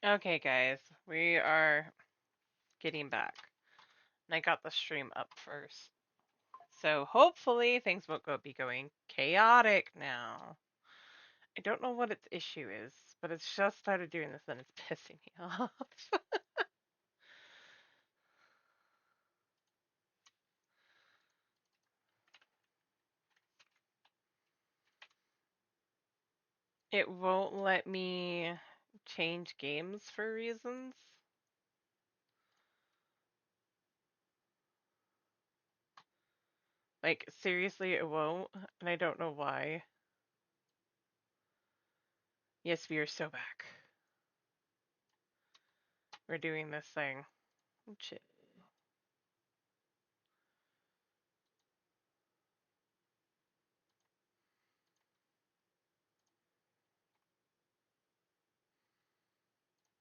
Okay, guys, we are getting back. And I got the stream up first. So hopefully things won't be going chaotic now. I don't know what its issue is, but it's just started doing this and it's pissing me off. It won't let me change games for reasons. Like, seriously, it won't, and I don't know why. Yes, we are so back. We're doing this thing. Shit.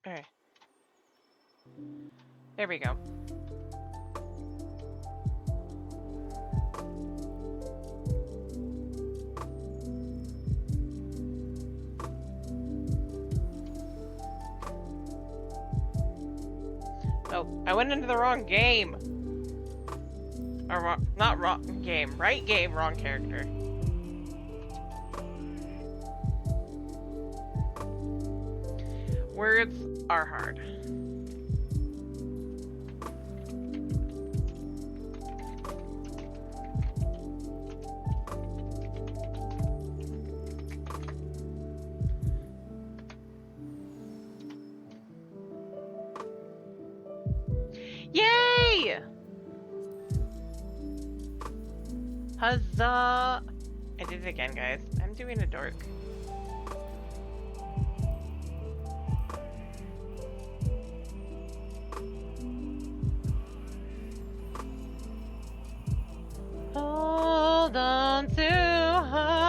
Alright. There we go. Oh, I went into the wrong game. Or not wrong game. Right game, wrong character. Words are hard. Yay! Huzzah! I did it again, guys. I'm doing a dork. Hold on to hope.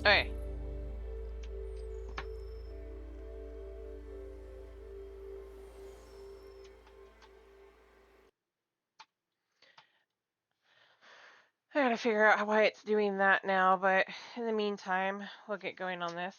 Okay. I gotta figure out why it's doing that now, but in the meantime, we'll get going on this.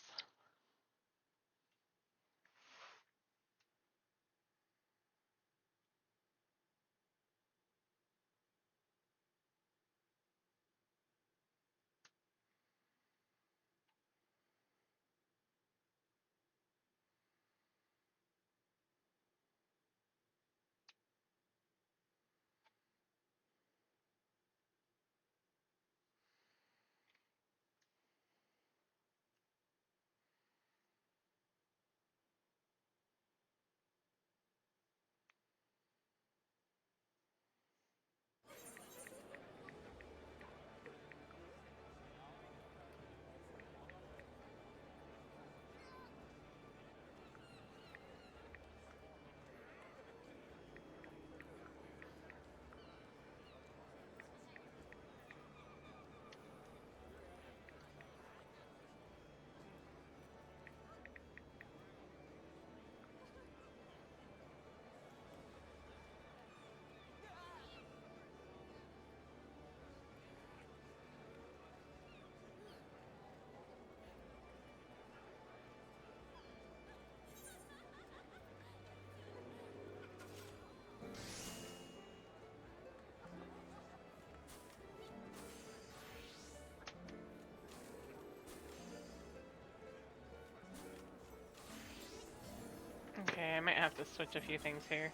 have to switch a few things here.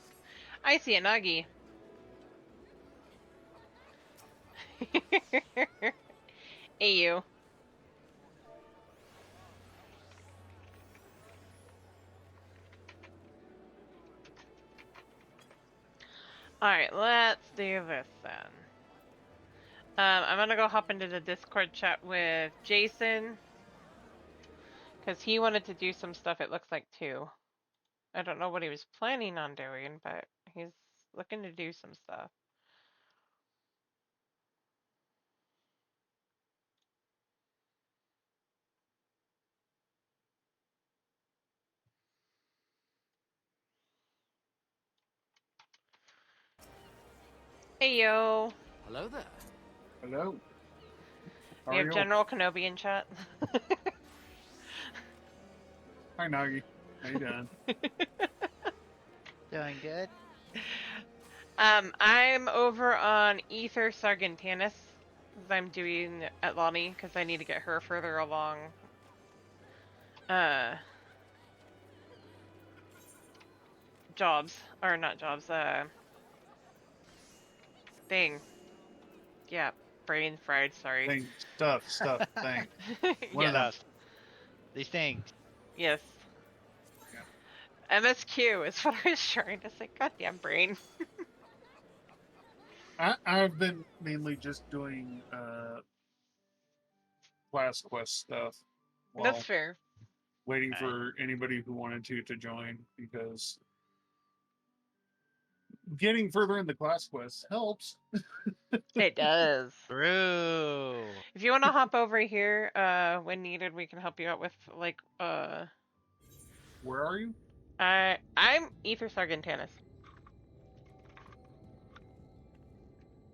I see a Nuggy. Hey, you. Alright, let's do this then. I'm gonna go hop into the Discord chat with Jason. Because he wanted to do some stuff, it looks like, too. I don't know what he was planning on doing, but he's looking to do some stuff. Hey, yo. Hello there. Hello. How We are have you? General Kenobi in chat. Hi, Nagi. How you doing? Doing good. I'm over on Ether Sargentanus. I'm doing Atlani because I need to get her further along. Jobs. Or not jobs, thing. Yeah, brain fried, sorry. Thing, stuff, thing. One of Yes. them. Stuff. These things. Yes. Yeah. MSQ is what I was trying to say. Goddamn brain. I've been mainly just doing class quest stuff That's while fair. waiting for anybody who wanted to join, because getting further in the class quest helps. It does. True. If you want to hop over here, when needed, we can help you out with like Where are you? I'm Ether Sargentanus.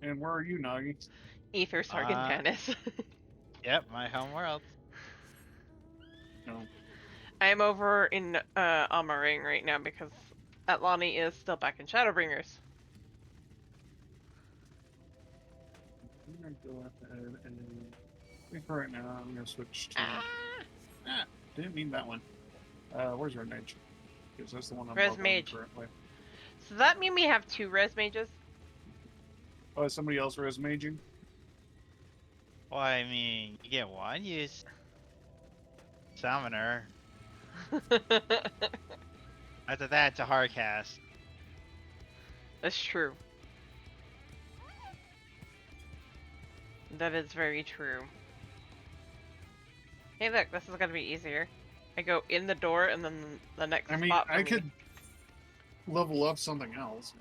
And where are you, Nagi? Ether Sargentanus. Yep, my home world. No. I'm over in Amaring right now because Atlani is still back in Shadowbringers. I'm gonna go ahead and I think right now I'm gonna switch to didn't mean that one. Where's our mage? Because that's the one I'm Res leveling Mage. currently. So does that mean we have 2 Res Mages? Oh, is somebody else res maging? Well, I mean, you get one, use Summoner. After that, it's a hard cast. That's true. That is very true. Hey, look, this is gonna be easier. I go in the door and then the next I mean, spot for I me. could level up something else.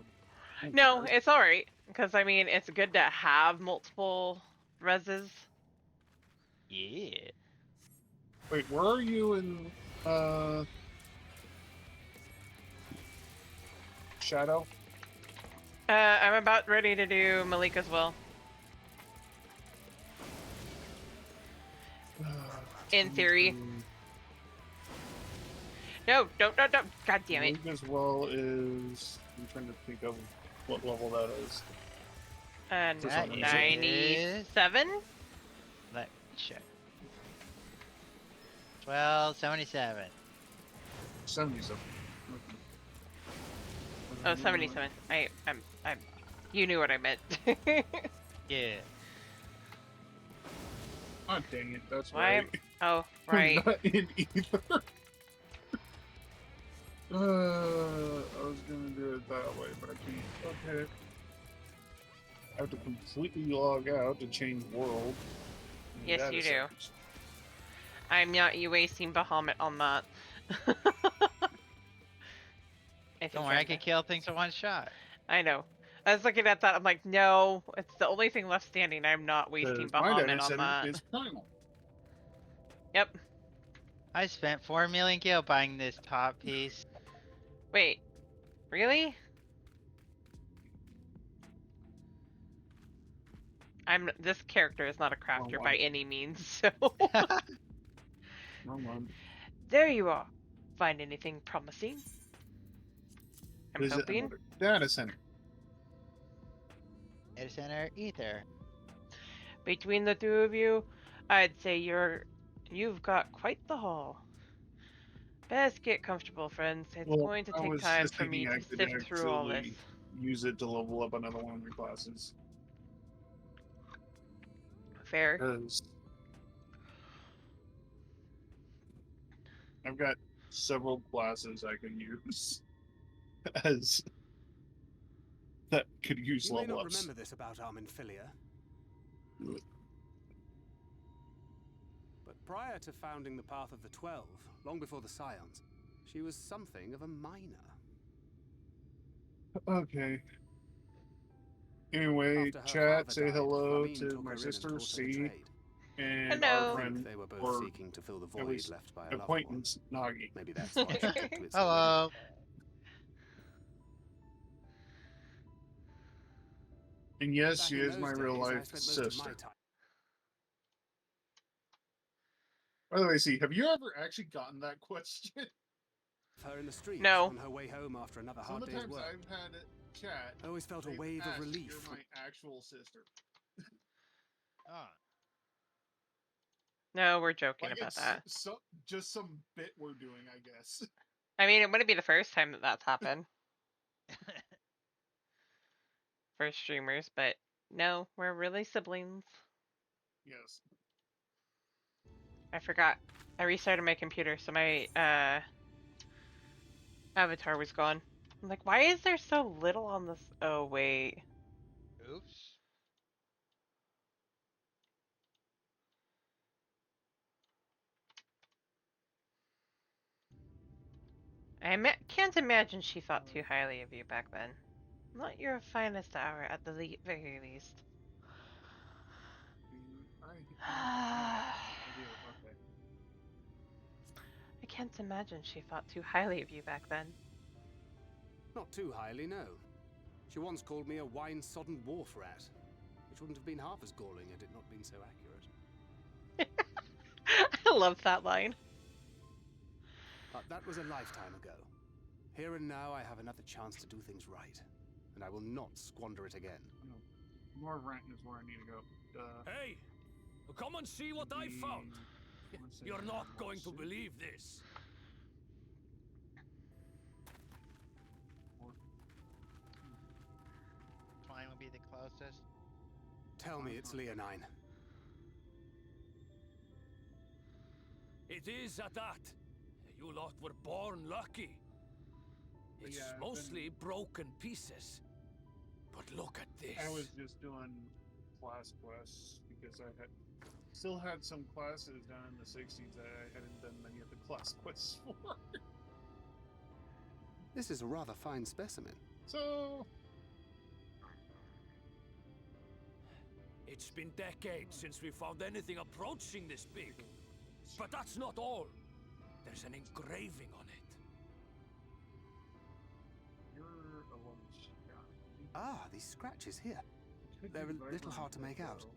No, it's alright. Because, I mean, it's good to have multiple reses. Yeah. Wait, where are you in Shadow? I'm about ready to do Malik as well. In theory. No, don't. God damn it. Malik as well is. I'm trying to think of what level that is. That 97? Let me check. 1277. 77. Oh, 77. I'm. You knew what I meant. Yeah. Oh, dang it, that's Why? right. Oh, I'm right. not in either. I was gonna do it that way, but I can't. Okay. I have to completely log out to change world. Yes, Data you do. centers. I'm not wasting Bahamut on that. Don't worry, I can kill things in one shot. I know. I was looking at that. I'm like, no, it's the only thing left standing. I'm not wasting My Bahamut data on center that. is primal. Yep. I spent 4 million gil buying this top piece. Wait. Really? This character is not a crafter by any means, so. Wrong one. There you are. Find anything promising? I'm Visit hoping. another data center. Data center, ether. Between the two of you, I'd say you've got quite the haul. Best get comfortable, friends. It's Well, going to I take was time just for me thinking I to could sift through all this. actually use it to level up another one of my classes. Fair. Because I've got several classes I can use as that could use You may level not ups. remember this about Arminfilia, but prior to founding the Path of the 12, long before the Scions, she was something of a minor. Okay. Anyway, After her chat, father say died, hello Flamine to took my her in and sister taught her the C trade. and our Hello. I think friend, they were both or seeking to fill the at void least left by a loved one. acquaintance, Nagi. Maybe that's why she took to it so Hello. readily. And yes, Back she in is my those real days, I life spent most of my sister. time. By the way, C, have you ever actually gotten that question? Her in the streets No. on her way home after another Some hard of the day's times work. I've had chat, I always felt a they've wave asked, of relief. You're my actual sister. Oh. No, we're joking Like about it's that. just some bit we're doing, I guess. I mean, it wouldn't be the first time that that's happened for streamers, but no, we're really siblings. Yes. I forgot. I restarted my computer, so my avatar was gone. I'm like, why is there so little on this? Oh, wait. Oops. Can't imagine she thought too highly of you back then. Not your finest hour, at the very least. I do. Okay. I can't imagine she thought too highly of you back then. Not too highly, no. She once called me a wine-sodden wharf rat, which wouldn't have been half as galling had it not been so accurate. I love that line. But that was a lifetime ago. Here and now, I have another chance to do things right, and I will not squander it again. No. More Renton is where I need to go. Hey! Come and see what I found! You're not going to believe this. Twine will be the closest. Tell me it's Leonine. It is at that. You lot were born lucky. It's Yeah, mostly broken pieces. But look at this. I was just doing class quests because I still had some classes down in the 60s that I hadn't done many of the class quests for. This is a rather fine specimen. So, It's been decades since we found anything approaching this big. But that's not all. There's an engraving on it. you're a lunch guy. Ah, these scratches here. Could They're be a right little around hard to the make out. window.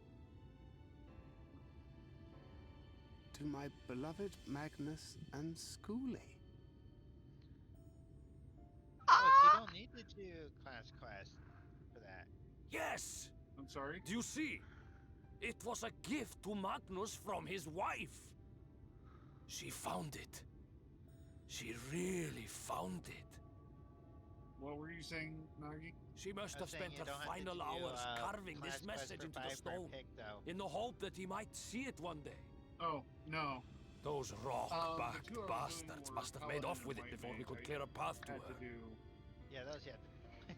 To my beloved Magnus and Schoolie. Oh, so you don't need to do class quest for that. Yes! I'm sorry? Do you see? It was a gift to Magnus from his wife. She found it. She really found it. What were you saying, Nagi? She must I have was saying spent you her don't have to final do, hours carving class this quest message for into the 5 per stone, pick, though. in the hope that he might see it one day. Oh, no. Those the rock-backed two I was doing bastards were must have Paladin made off and with it White before we Mage. could I clear a path to had her. to do. Yeah, those you have to.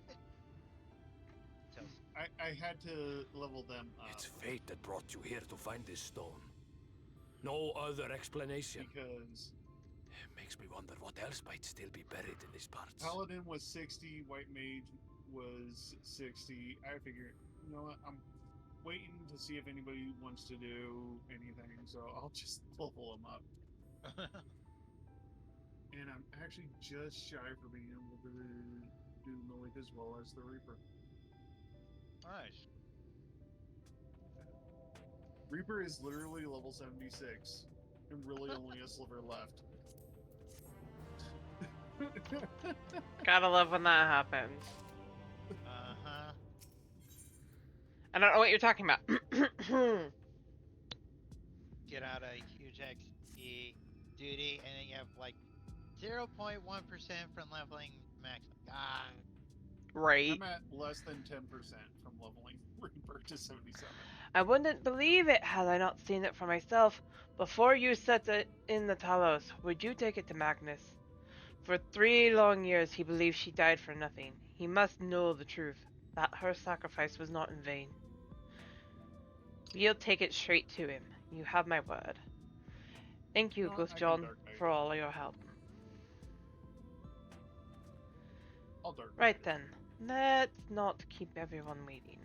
Chelsea. I had to level them up. It's fate that brought you here to find this stone. No other explanation. Because It makes me wonder what else might still be buried in these parts. Paladin was 60, White Mage was 60. I figured, you know what, I'm waiting to see if anybody wants to do anything, so I'll just level them up. And I'm actually just shy for being able to do Malik as well as the Reaper. Nice. Reaper is literally level 76, and really only a sliver left. Gotta love when that happens. Uh-huh. I don't know what you're talking about. Get out a huge XP duty, and then you have like 0.1% from leveling maximum. God. Right. I'm at less than 10% from leveling Reaper to 77. I wouldn't believe it had I not seen it for myself. Before you set it in the Talos, would you take it to Magnus? For 3 long years he believed she died for nothing. He must know the truth, that her sacrifice was not in vain. We'll take it straight to him. You have my word. Thank you, No, Ghost I can John, Dark Knight for it. all your help. I'll Dark Knight Right it. then, let's not keep everyone waiting.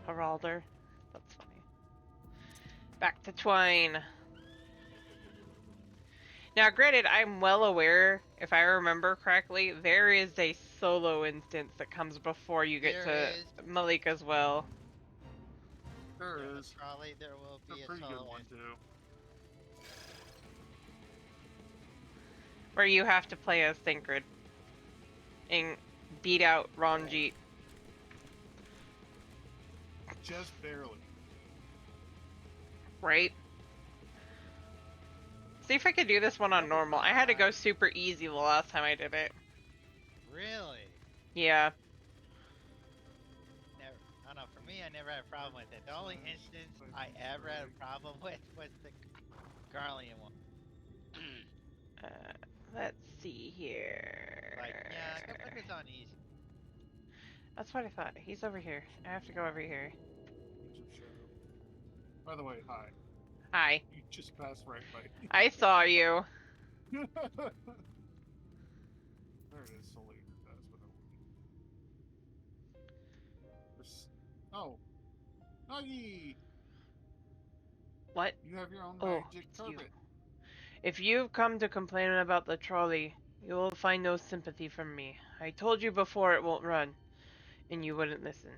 Heralder. That's funny. Back to Twine. Now, granted, I'm well aware, if I remember correctly, there is a solo instance that comes before you get There to is. Malik as well. There Yeah, is. probably there will It's be a a pretty good solo one, instance. too. Where you have to play as Thinkred and beat out Ranjit. Just barely. Right? See if I could do this one on normal. I had to go super easy the last time I did it. Really? Yeah. Never. I don't know. For me, I never had a problem with it. The only instance I ever had a problem with was the Garlean one. Let's see here. Like, yeah, go put this on easy. That's what I thought. He's over here. I have to go over here. Wizard Shadow. By the way, hi. Hi. You just passed right by me. I saw you. There it is. Soul Eater. That's what I wanted. Oh. Nagi! What? You have your own Oh, magic it's you. carpet. If you've come to complain about the trolley, you will find no sympathy from me. I told you before it won't run, and you wouldn't listen.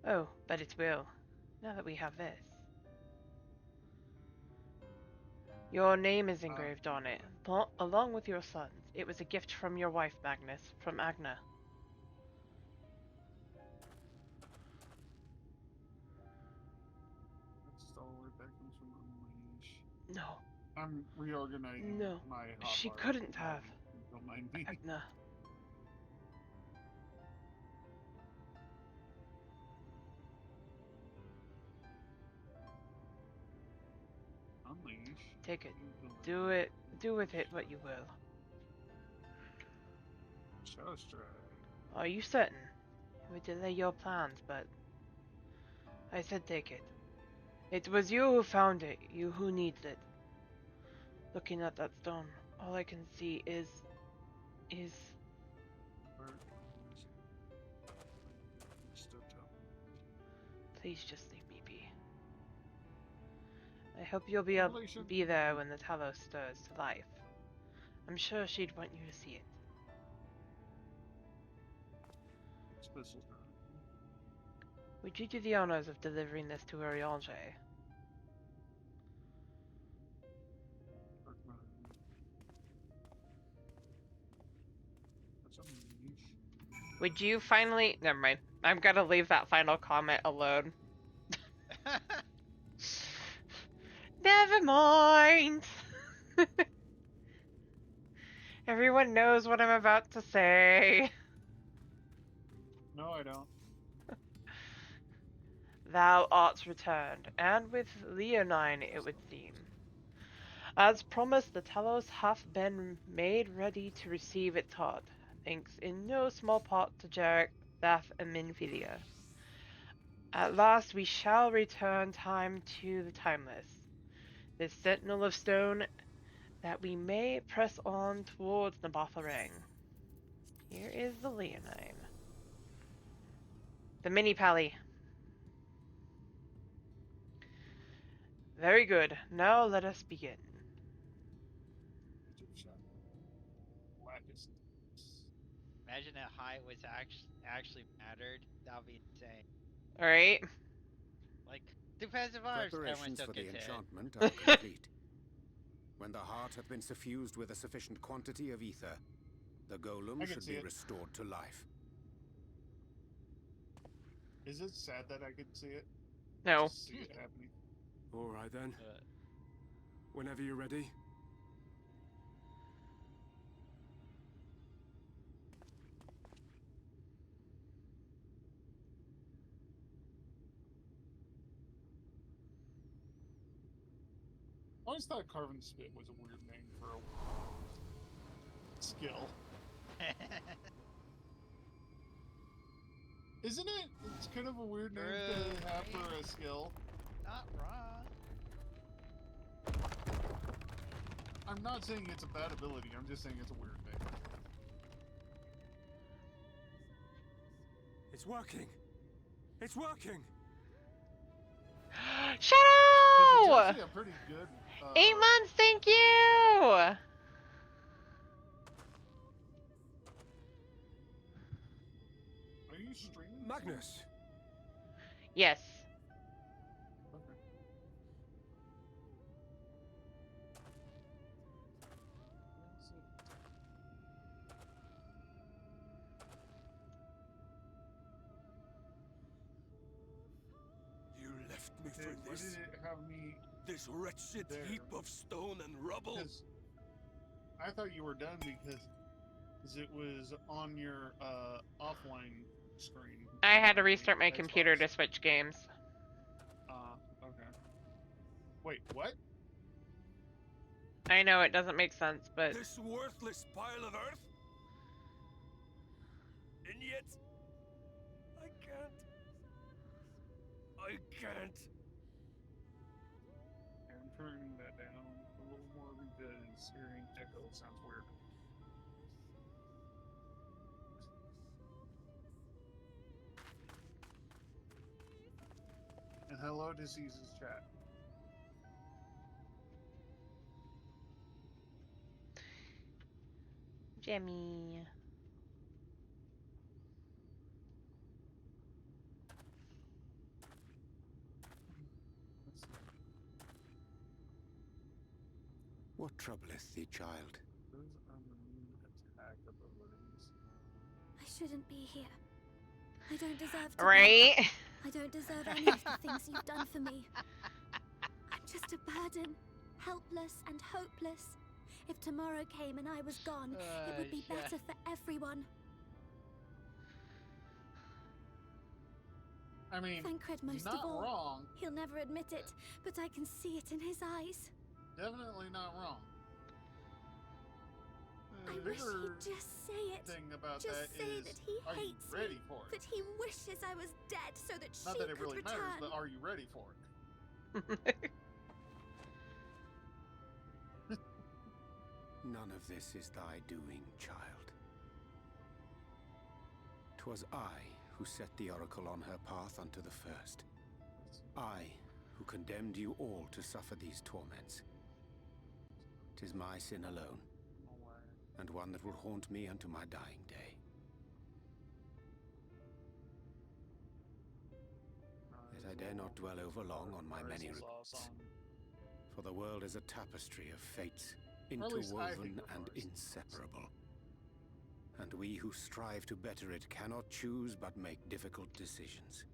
Oh, but it will, now that we have this. Your name is engraved on it, along with your son's. It was a gift from your wife, Magnus, from Agna. That's all right. That comes from Unleash. No, I'm reorganizing no, my she hotbar. couldn't have. Don't mind me. Agna. Unleash. Take it. Do it. Do with it what you will. Shadow Strike. Are you certain? It would delay your plans, but I said take it. It was you who found it, you who needed it. Looking at that stone, all I can see is... Where is it? Still tell. Please just leave me be. I hope you'll be there when the Talos stirs to life. I'm sure she'd want you to see it. Special time. Would you do the honors of delivering this to Eorzea? That's Unleash. Would you finally... Never mind. I'm gonna leave that final comment alone. Never mind! Everyone knows what I'm about to say. No, I don't. Thou art returned, and with Leonine it would seem. As promised, the Talos hath been made ready to receive its heart, thanks in no small part to Jarek, Bath, and Minfilia. At last we shall return time to the timeless, this sentinel of stone, that we may press on towards Nabatharang. Here is the Leonine. The mini pally. Very good. Now let us begin. Wizard Shadow. Blackest. Imagine that height was actually mattered. That would be insane. Alright. Like, defensive arms, everyone Preparations still for the gets hit. enchantment are complete. When the heart hath been suffused with a sufficient quantity of ether, the golem I can should see be it. restored to life. Is it sad that I could see it? No. Just see it happening. All right then. Whenever you're ready. I always thought Carven Spit was a weird name for a skill. Isn't it? It's kind of a weird name to have for a skill. Not wrong. I'm not saying it's a bad ability, I'm just saying it's a weird name. It's working. It's working. It's Shadow! actually a pretty good. 8 months, thank you! Are you streaming? Magnus. Yes. Okay. Let's see. You left me for Why this. did it have me? This wretched There. heap of stone and rubble. Because I thought you were done because it was on your offline screen. I had to on restart my Xbox. computer to switch games. Okay. Wait, what? I know it doesn't make sense, but This worthless pile of earth? And yet, I can't. I can't. I'm turning that down a little more because hearing echo sounds weird. And hello, Diseases chat. Jimmy. Let's see. What troubleth thee, child? Those are the new attack abilities. I shouldn't be here. I don't deserve to be. Right? I don't deserve any of the things you've done for me. I'm just a burden, helpless and hopeless. If tomorrow came and I was gone, it would be Yeah. better for everyone. I mean, Thancred most not of all. wrong. He'll never admit it, but I can see it in his eyes. Definitely not wrong. I The wish bigger he'd just say it. thing about Just that say is, that he are you hates ready me, for it? that he wishes I was dead so that Not she that it could really return. matters, but are you ready for it? None of this is thy doing, child. 'Twas I who set the oracle on her path unto the first. I who condemned you all to suffer these torments. 'Tis my sin alone, and one that will haunt me unto my dying day. Yet I dare not dwell over long on my many regrets, for the world is a tapestry of fates, Or at least I think interwoven of and ours. inseparable. And we who strive to better it cannot choose but make difficult decisions.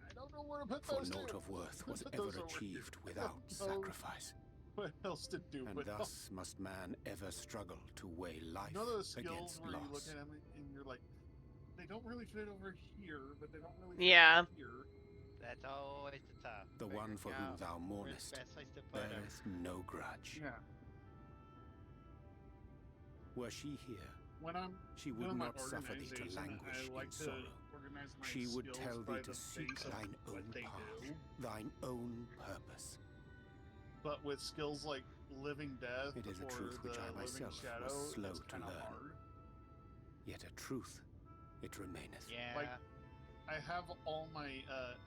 I don't know where to put For those naught two. of worth was Put ever those over achieved here. without I don't know sacrifice. What else to do? And but thus must man ever struggle to weigh life you know those skills against where you look loss. at them and you're like, they don't really fit over here, but they don't really fit Yeah. over here. That's always the tough. The one for whom thou Where's mournest the best place to put her? beareth no grudge. Yeah. Were she here, When I'm she would doing my not suffer thee to organization, languish I like in to sorrow. organize my She would skills tell by thee the to seek base of thine what own they path, do. thine own purpose. But with skills like Living Death It is a or truth the which I Living myself was Shadow, slow it's to kind of learn. hard. Yet a truth it remaineth. Yeah. Like, I have all my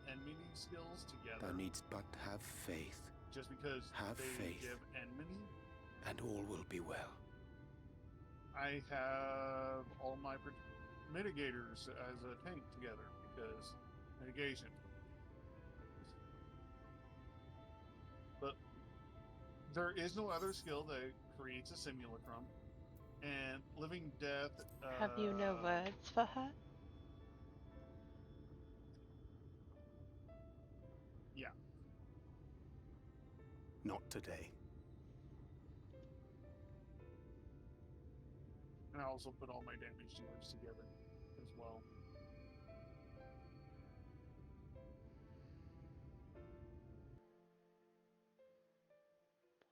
enmity skills together Thou needst but have faith, just because have they faith. give enmity. and all will be well. I have all my mitigators as a tank together because mitigation. But there is no other skill that creates a simulacrum, and Living Death. Have you no words for her? Yeah. Not today. And I also put all my damage dealers together as well.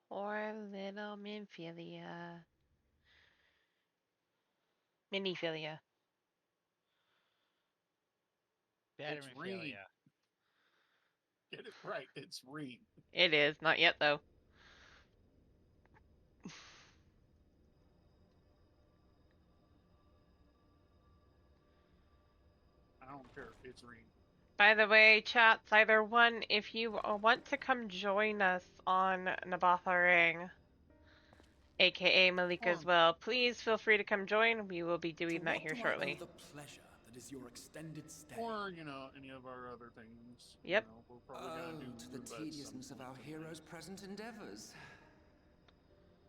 Poor little Minfilia. Minifilia. Better It's than Reem. Philia. Get it right. It's Reem. It is. Not yet, though. I don't care. It's Reem. By the way, chats, either one, if you want to come join us on Nabatharang, aka Malika as well, please feel free to come join. We will be doing that here shortly. The pleasure that is your extended stay. Or, you know, any of our other things. Yep. You know, we're probably going to do to the roulette tediousness some of our point heroes' tonight. present endeavors.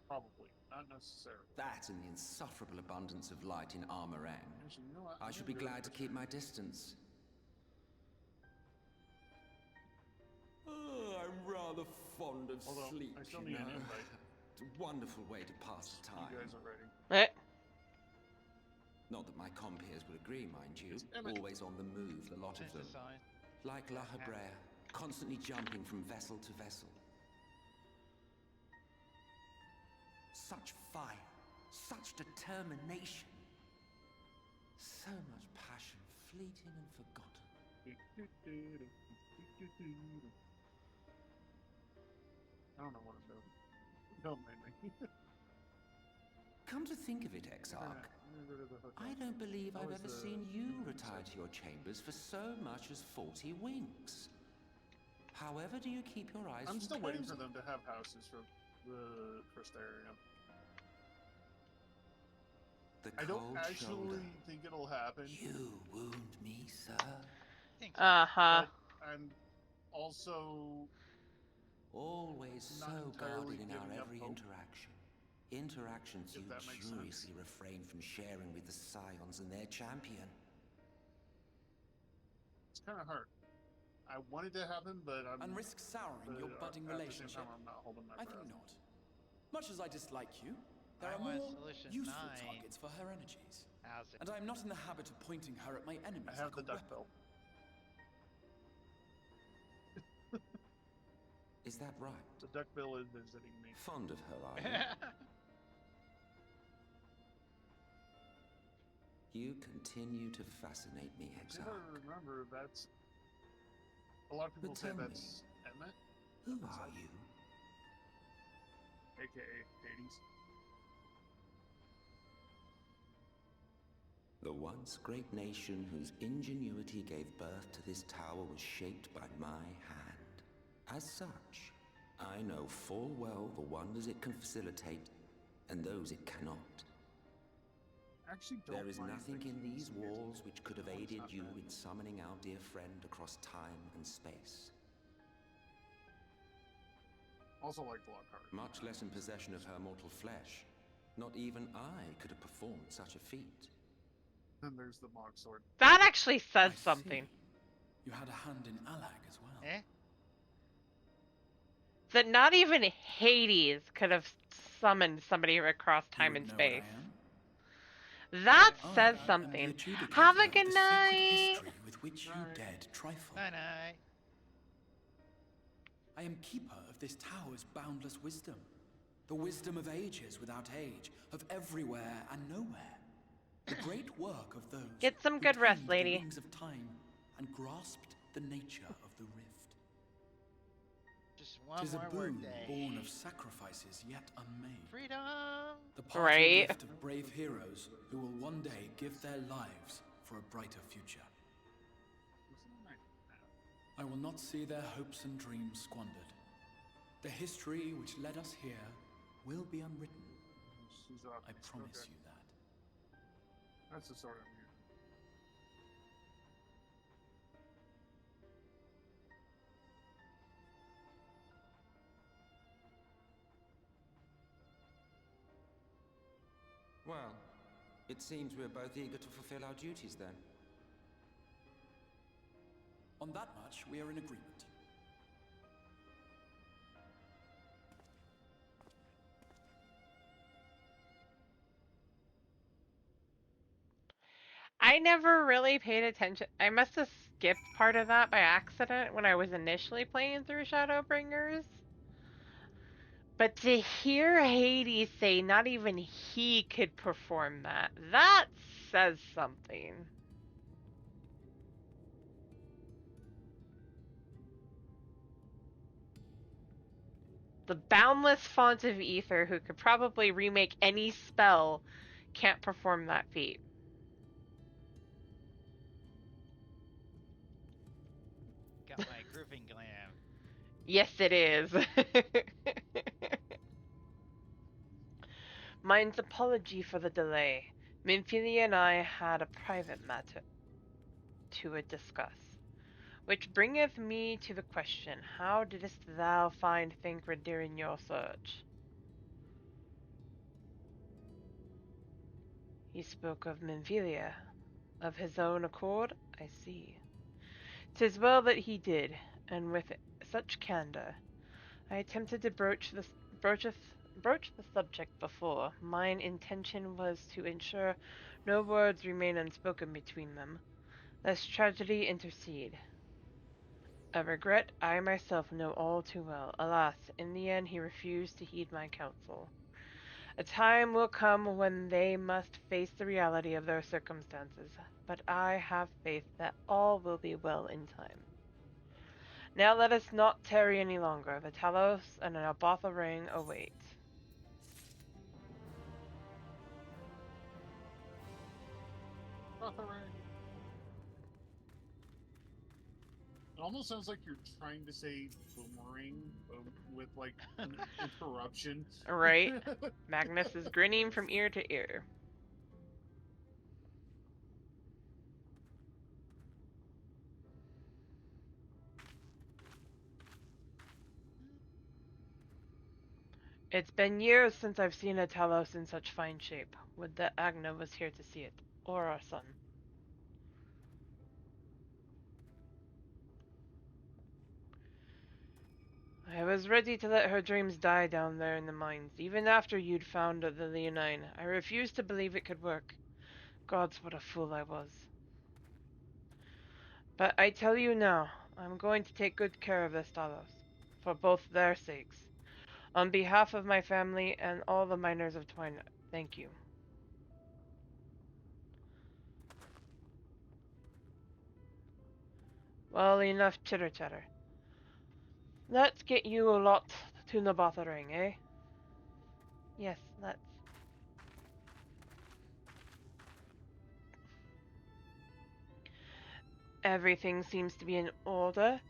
Probably. Not necessarily. That and the insufferable abundance of light in Armorang. Actually, you know what? I I'm should gonna be go glad to for keep sure. my distance. Oh, I'm rather fond of Although, sleep, I still you need an know. invite. It's a wonderful way to pass the time. You guys are ready. Eh, Not that my compeers would agree, mind you. It's Emmett. Always on the move, the lot of There's them. the sign. Like La Hebrea, constantly jumping from vessel to vessel. Such fire, such determination. So much passion, fleeting and forgotten. I don't know what I'm doing. Don't mind me. Come to think of it, Exarch, I don't believe I've ever seen you retire to your chambers for so much as 40 winks. However do you keep your eyes I'm from still waiting for closing? them to have houses for the first area. The I don't cold actually shoulder. think it'll happen, You wound me, sir. Think so. uh-huh. but I'm also Always not so entirely guarded in our giving up every hope. interaction. Interactions If you that makes juriously sense. refrain from sharing with the Scions and their champion. It's kind of hard. I wanted to happen, but I'm. And risk souring your budding at the same relationship? time, I'm not holding my I breath. think not. Much as I dislike you, there I are want more solution useful 9. targets for her energies. How's it? And I am not in the habit of pointing her at my enemies I have like the a duck weapon. bill. Is that right? The duck bill is visiting me. Fond of her, are you? You continue to fascinate me, If Exarch. I remember, that's a lot of people But say tell me, that's Emmett, Who are you? aka Hades. The once great nation whose ingenuity gave birth to this tower was shaped by my hand. As such, I know full well the wonders it can facilitate and those it cannot. I actually don't There is mind nothing the in keys these here. walls which could have That one's aided not you bad. in summoning our dear friend across time and space. Also like Lockhart. Much less in possession of her mortal flesh. Not even I could have performed such a feat. Then there's the Mog Sword. That actually says I something. see. You had a hand in Alag as well. Eh? That not even Hades could have summoned somebody across You time would and know what space. I am? That I says am the something. adjudicator Have a of good the sacred night. history with which you Night. dared trifle. Night night. I am keeper of this tower's boundless wisdom. The wisdom of ages without age, of everywhere and nowhere. The great work of those Get some who good rest, tamed lady. the wings of time and grasped the nature of the rift. Just one 'Tis a more boon workday. born of sacrifices yet unmade. Freedom. The parting Right. gift of brave heroes who will one day give their lives for a brighter future. I will not see their hopes and dreams squandered. The history which led us here will be unwritten. She's off. I promise you that. That's the sword I'm using. Well, it seems we're both eager to fulfill our duties then. On that much, we are in agreement. I never really paid attention. I must have skipped part of that by accident when I was initially playing through Shadowbringers. But to hear Hades say not even he could perform that, that says something. The boundless font of ether who could probably remake any spell can't perform that feat. Got my grouping glam. Yes, it is. Mine's apology for the delay. Minfilia and I had a private matter to discuss. Which bringeth me to the question, how didst thou find Thancred during your search? He spoke of Minfilia. Of his own accord, I see. 'Tis well that he did, and with such candour. I attempted to broach the subject before. Mine intention was to ensure no words remain unspoken between them, lest tragedy intercede. A regret I myself know all too well. Alas, in the end he refused to heed my counsel. A time will come when they must face the reality of their circumstances, but I have faith that all will be well in time. Now let us not tarry any longer. The Talos and an Albatha ring await. It almost sounds like you're trying to say boomerang with like an interruption. Right? Magnus is grinning from ear to ear. It's been years since I've seen a Talos in such fine shape. Would that Agna was here to see it, or our son. I was ready to let her dreams die down there in the mines, even after you'd found the Leonine. I refused to believe it could work. Gods, what a fool I was. But I tell you now, I'm going to take good care of this Talos, for both their sakes. On behalf of my family and all the miners of Twine, thank you. Well, enough chitter-chatter. Let's get you a lot to Nabatha Ring, eh? Yes, let's. Everything seems to be in order.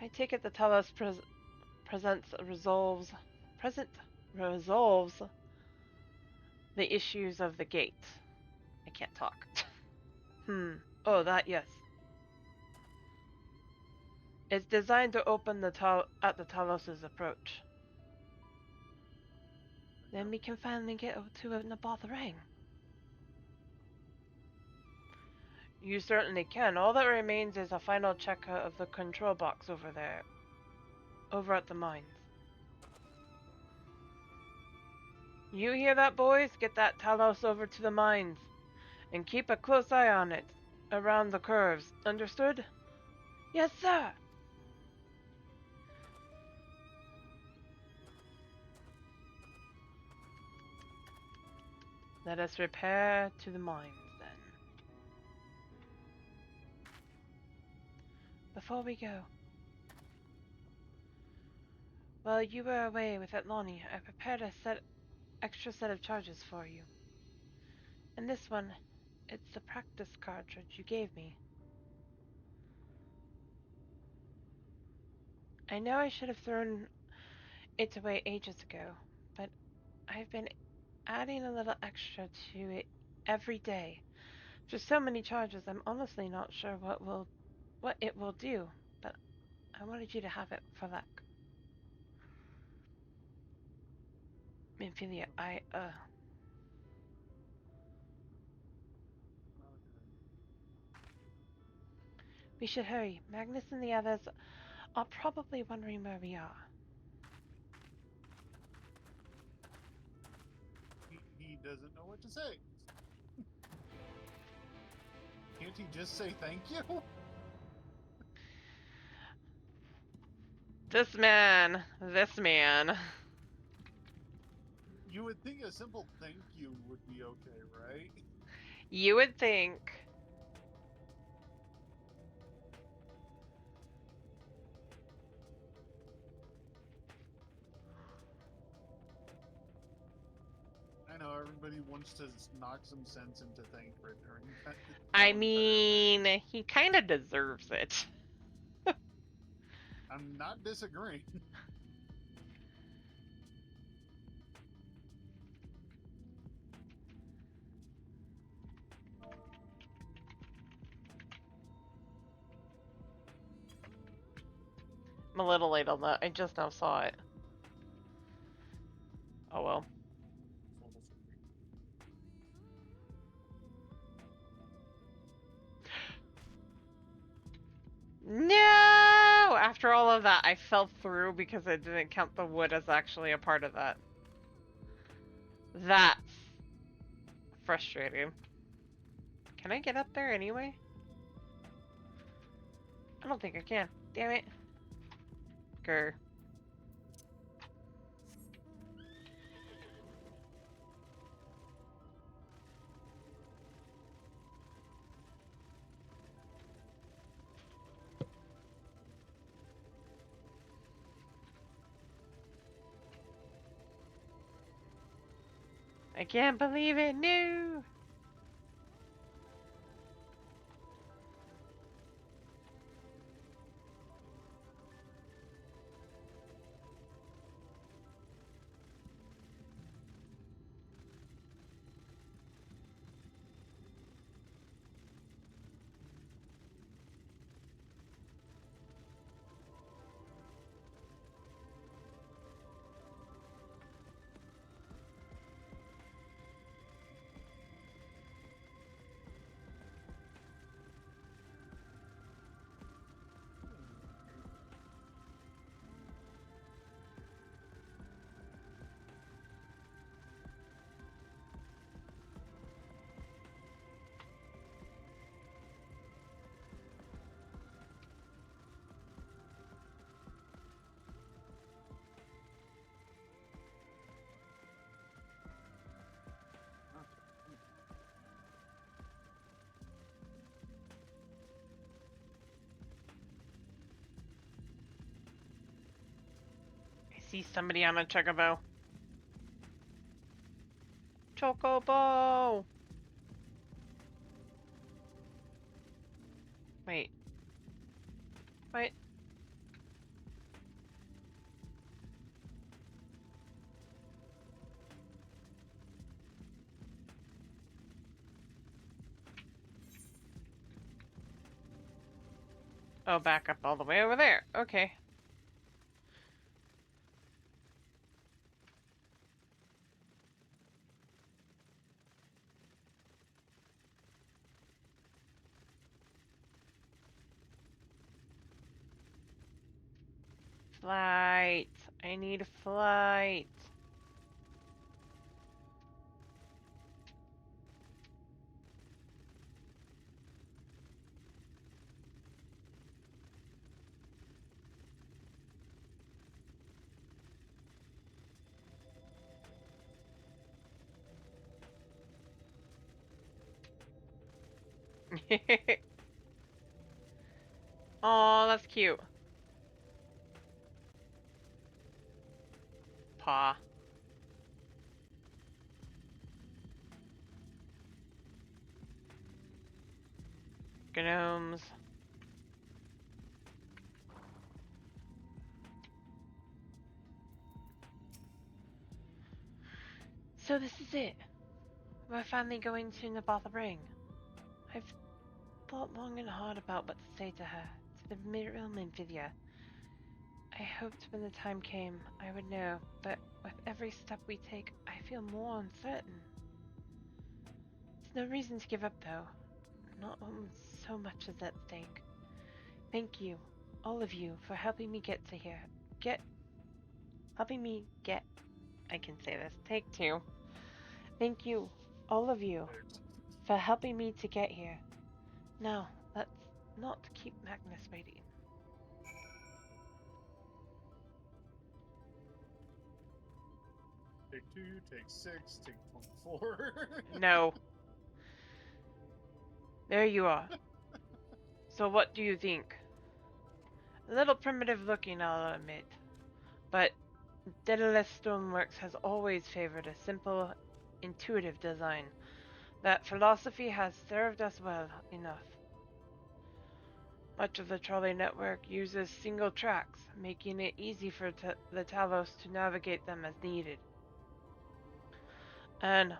I take it the Talos present resolves the issues of the gate. I can't talk. Oh, that, yes. It's designed to open at the Talos' approach. Then we can finally get to Nabatha Ring. You certainly can. All that remains is a final check of the control box over there. Over at the mines. You hear that, boys? Get that Talos over to the mines. And keep a close eye on it. Around the curves. Understood? Yes, sir! Let us repair to the mines, then. Before we go. While you were away with Atlani, I prepared a extra set of charges for you. And this one, it's the practice cartridge you gave me. I know I should have thrown it away ages ago, but I've been adding a little extra to it every day. After so many charges, I'm honestly not sure what it will do, but I wanted you to have it for luck. Minfilia, we should hurry. Magnus and the others are probably wondering where we are. He doesn't know what to say. Can't he just say thank you? This man. This man. You would think a simple thank you would be okay, right? You would think. I know everybody wants to knock some sense into Thancred during that. I whole entire thing. mean, he kind of deserves it. I'm not disagreeing. I'm a little late on that. I just now saw it. Oh well. No! After all of that, I fell through because I didn't count the wood as actually a part of that. That's frustrating. Can I get up there anyway? I don't think I can. Damn it. Grr. I can't believe it. No! I see somebody on a chocobo. Chocobo! Wait. What? Oh, back up all the way over there. Okay. Flight. I need a flight. Oh, that's cute. Paw. Gnomes. So this is it. We're finally going to Nabatha Ring. I've thought long and hard about what to say to her, to the Miriam Nymphidia. I hoped when the time came I would know, but with every step we take, I feel more uncertain. There's no reason to give up though. Not when so much is at stake. Thank you, all of you, for helping me get to here. I can say this. Take two. Thank you, all of you, for helping me to get here. Now, let's not keep Magnus waiting. Take 2, take 6, take 24. No. There you are. So what do you think? A little primitive looking, I'll admit. But Daedalus Stoneworks has always favored a simple, intuitive design. That philosophy has served us well enough. Much of the trolley network uses single tracks, making it easy for the Talos to navigate them as needed. And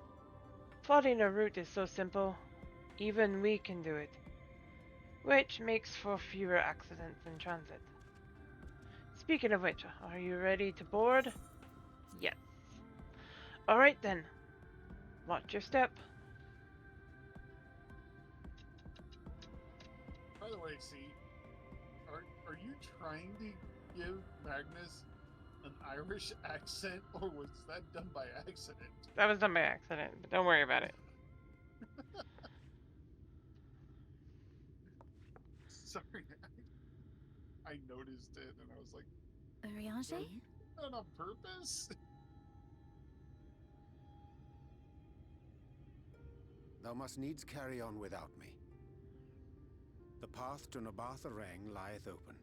plotting a route is so simple, even we can do it, which makes for fewer accidents in transit. Speaking of which, are you ready to board? Yes. Alright then. Watch your step. By the way, see, are you trying to give Magnus an Irish accent, or was that done by accident? That was done by accident, but don't worry about it. Sorry, I noticed it and I was like, Eorzea? "Are you doing that on purpose?" Thou must needs carry on without me. The path to Nabartha Reng lieth open.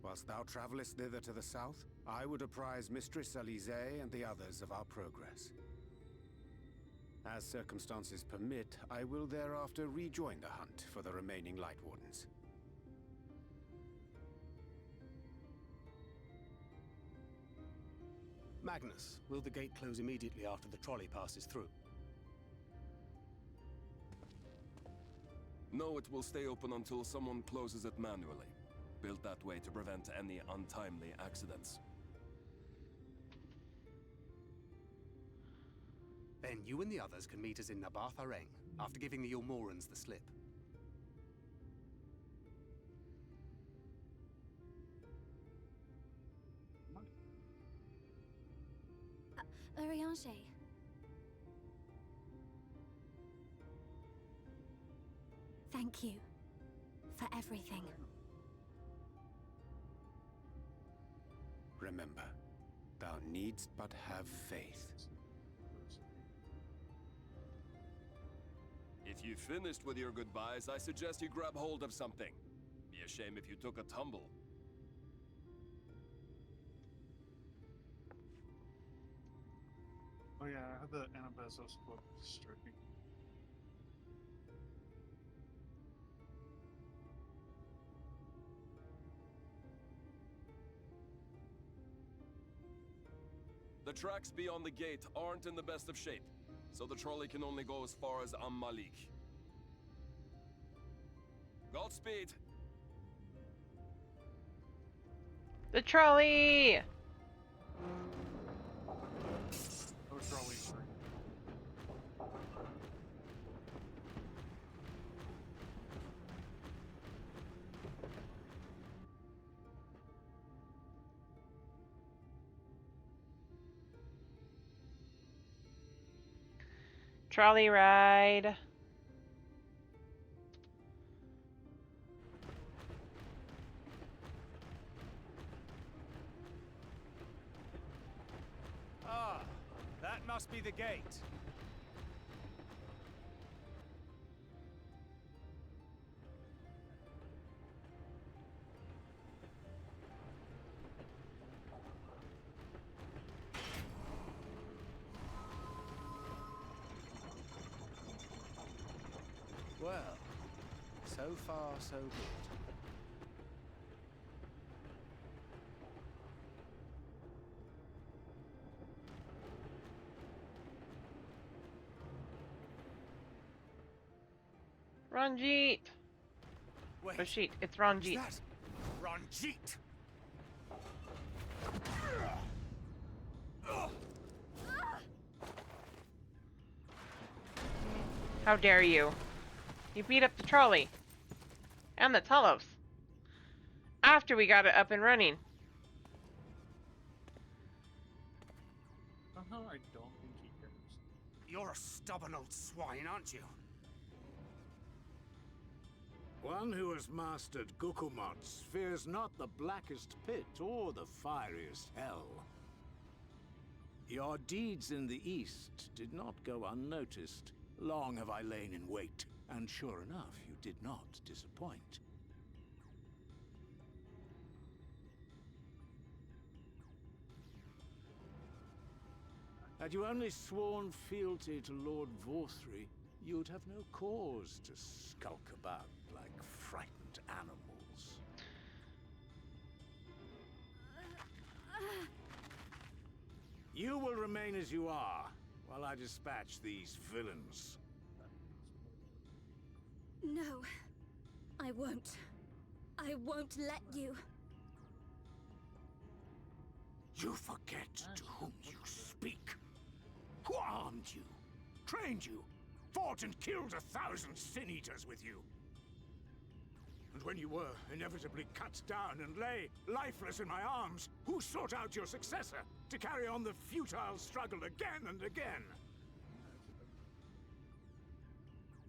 Whilst thou travellest thither to the south, I would apprise Mistress Eorzea and the others of our progress. As circumstances permit, I will thereafter rejoin the hunt for the remaining Light Wardens. Magnus, will the gate close immediately after the trolley passes through? No, it will stay open until someone closes it manually. Built that way to prevent any untimely accidents. Then you and the others can meet us in Nabartha Reng, after giving the Ilmorans the slip. Eorzea. Thank you for everything. Remember, thou needst but have faith. If you've finished with your goodbyes, I suggest you grab hold of something. Be a shame if you took a tumble. Oh yeah, I had the Anabezos book stripping. The tracks beyond the gate aren't in the best of shape, so the trolley can only go as far as Malik. Godspeed! The trolley! Oh, trolleys free. Trolley ride. Ah, that must be the gate. Well, so far so good. Ranjit! Wait, Oh shit, it's is Ranjit. that Ranjit? How dare you? You beat up the trolley. And the Talos. After we got it up and running. Somehow I don't think he cares. You're a stubborn old swine, aren't you? One who has mastered Gukumots fears not the blackest pit or the fieriest hell. Your deeds in the east did not go unnoticed. Long have I lain in wait, and sure enough, you did not disappoint. Had you only sworn fealty to Lord Vorthry, you'd have no cause to skulk about like frightened animals. You will remain as you are, while I dispatch these villains. No, I won't. I won't let you. You forget to whom you speak. Who armed you, trained you, fought and killed 1,000 sin-eaters with you? And when you were inevitably cut down and lay lifeless in my arms, who sought out your successor to carry on the futile struggle again and again?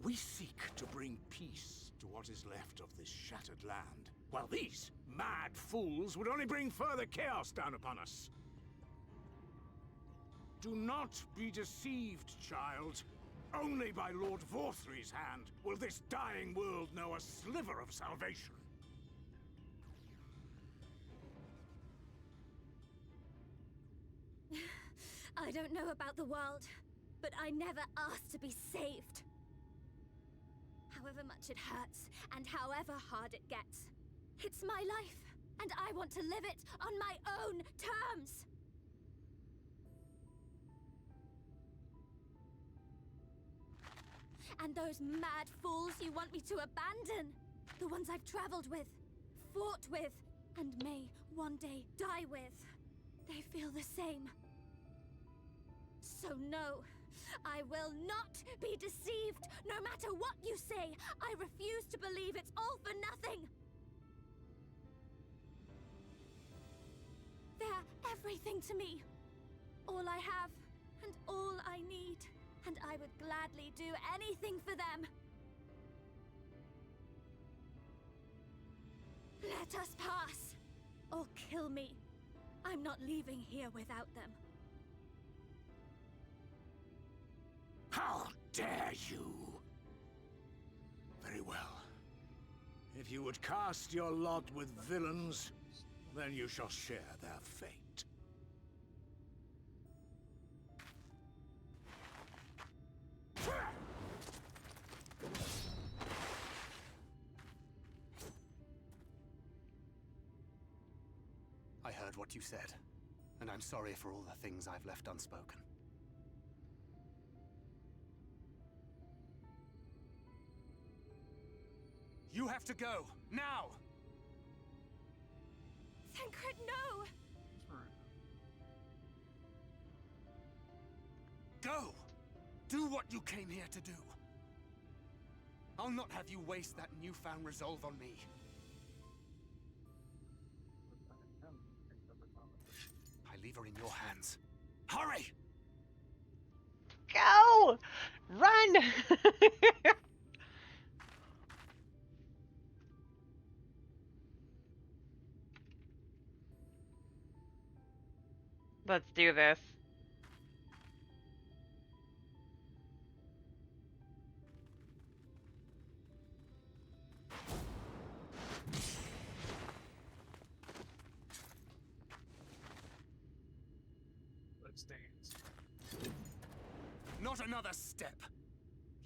We seek to bring peace to what is left of this shattered land, while these mad fools would only bring further chaos down upon us. Do not be deceived, child. Only by Lord Vorthry's hand will this dying world know a sliver of salvation. I don't know about the world, but I never asked to be saved. However much it hurts, and however hard it gets, it's my life, and I want to live it on my own terms. And those mad fools you want me to abandon, the ones I've traveled with, fought with, and may one day die with, they feel the same. So no, I will not be deceived, no matter what you say. I refuse to believe it's all for nothing. They're everything to me. All I have, and all I need. And I would gladly do anything for them. Let us pass, or kill me. I'm not leaving here without them. How dare you! Very well. If you would cast your lot with villains, then you shall share their fate. I heard what you said, and I'm sorry for all the things I've left unspoken. You have to go, now! Thancred, no! Go! Do what you came here to do. I'll not have you waste that newfound resolve on me. I leave her in your hands. Hurry! Go! Run! Let's do this. Let's dance. Not another step.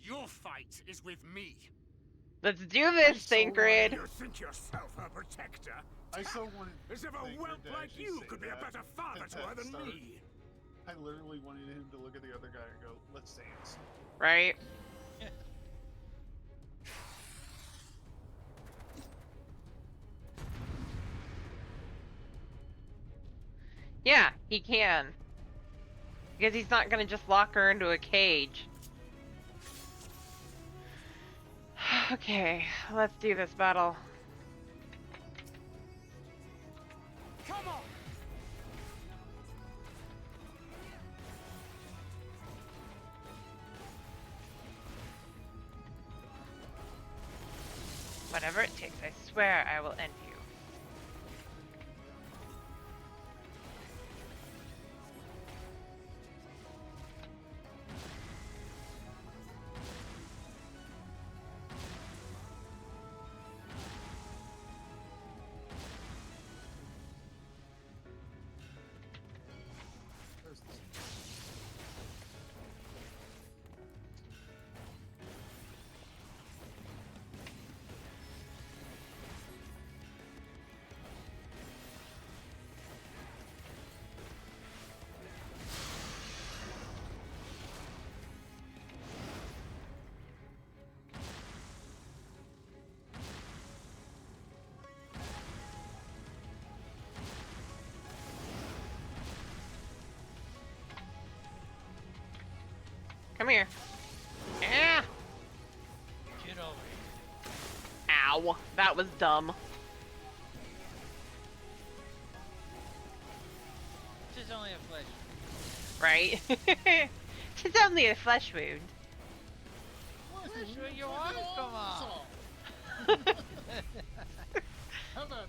Your fight is with me. Let's do this, Thancred. You think yourself a protector? I so wanted. As if a Thancred whelp to like actually you say could be a that better father at to her that than start. me. I literally wanted him to look at the other guy and go, "Let's dance." Right? Yeah, he can. Because he's not gonna just lock her into a cage. Okay, let's do this battle. Come on! Whatever it takes, I swear I will end you. Come here. Yeah. Get over here. Ow. That was dumb. This is only a flesh. Right? It's only a flesh wound. Flesh when your arms come off. How about that?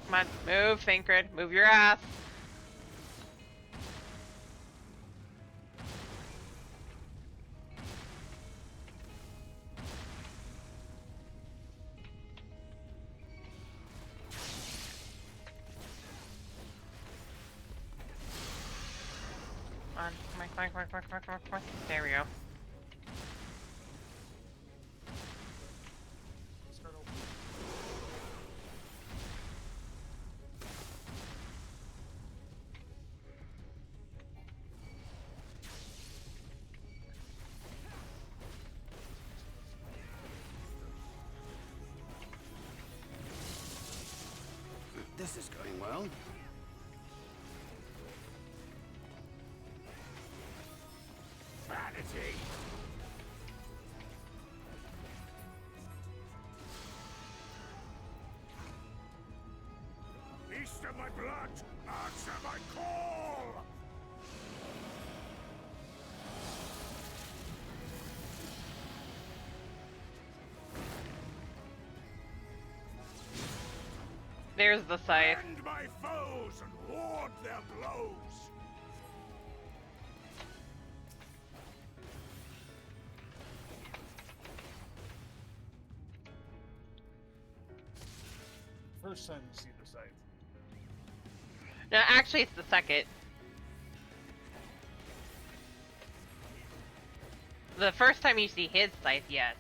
Come on, move, Thancred. Move your ass. Come on, come on. There we go. Start opening. This is going well. Vanity! Beast of my blood, answer my call! There's the scythe. End my foes and ward their blows! First time you see the scythe. No, actually, it's the second. The first time you see his scythe, yes.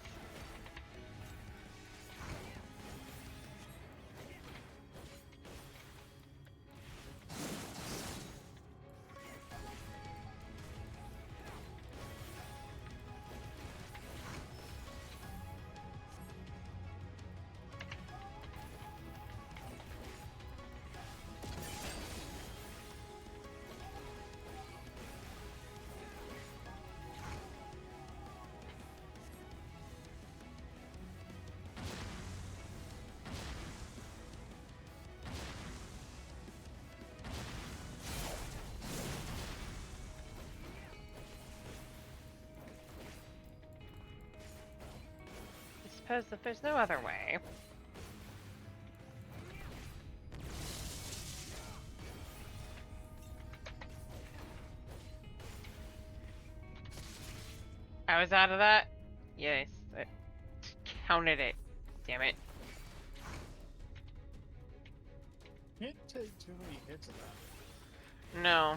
I suppose that there's no other way. I was out of that? Yes, I counted it. Damn it. Can't take too many hits of that. No.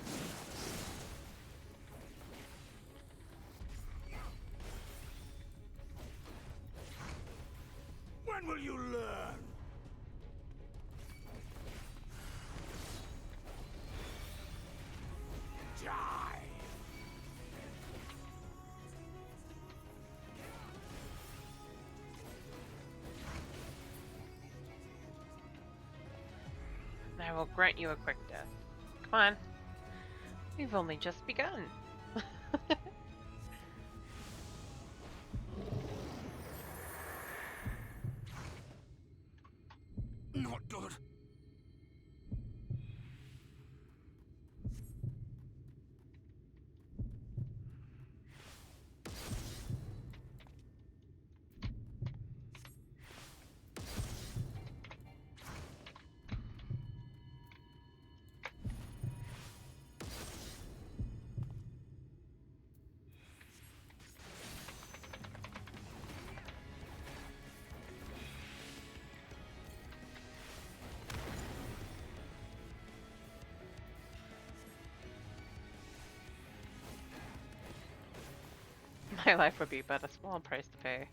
When will you learn? Die! I will grant you a quick death. Come on. We've only just begun. Not good. My life would be but a small price to pay.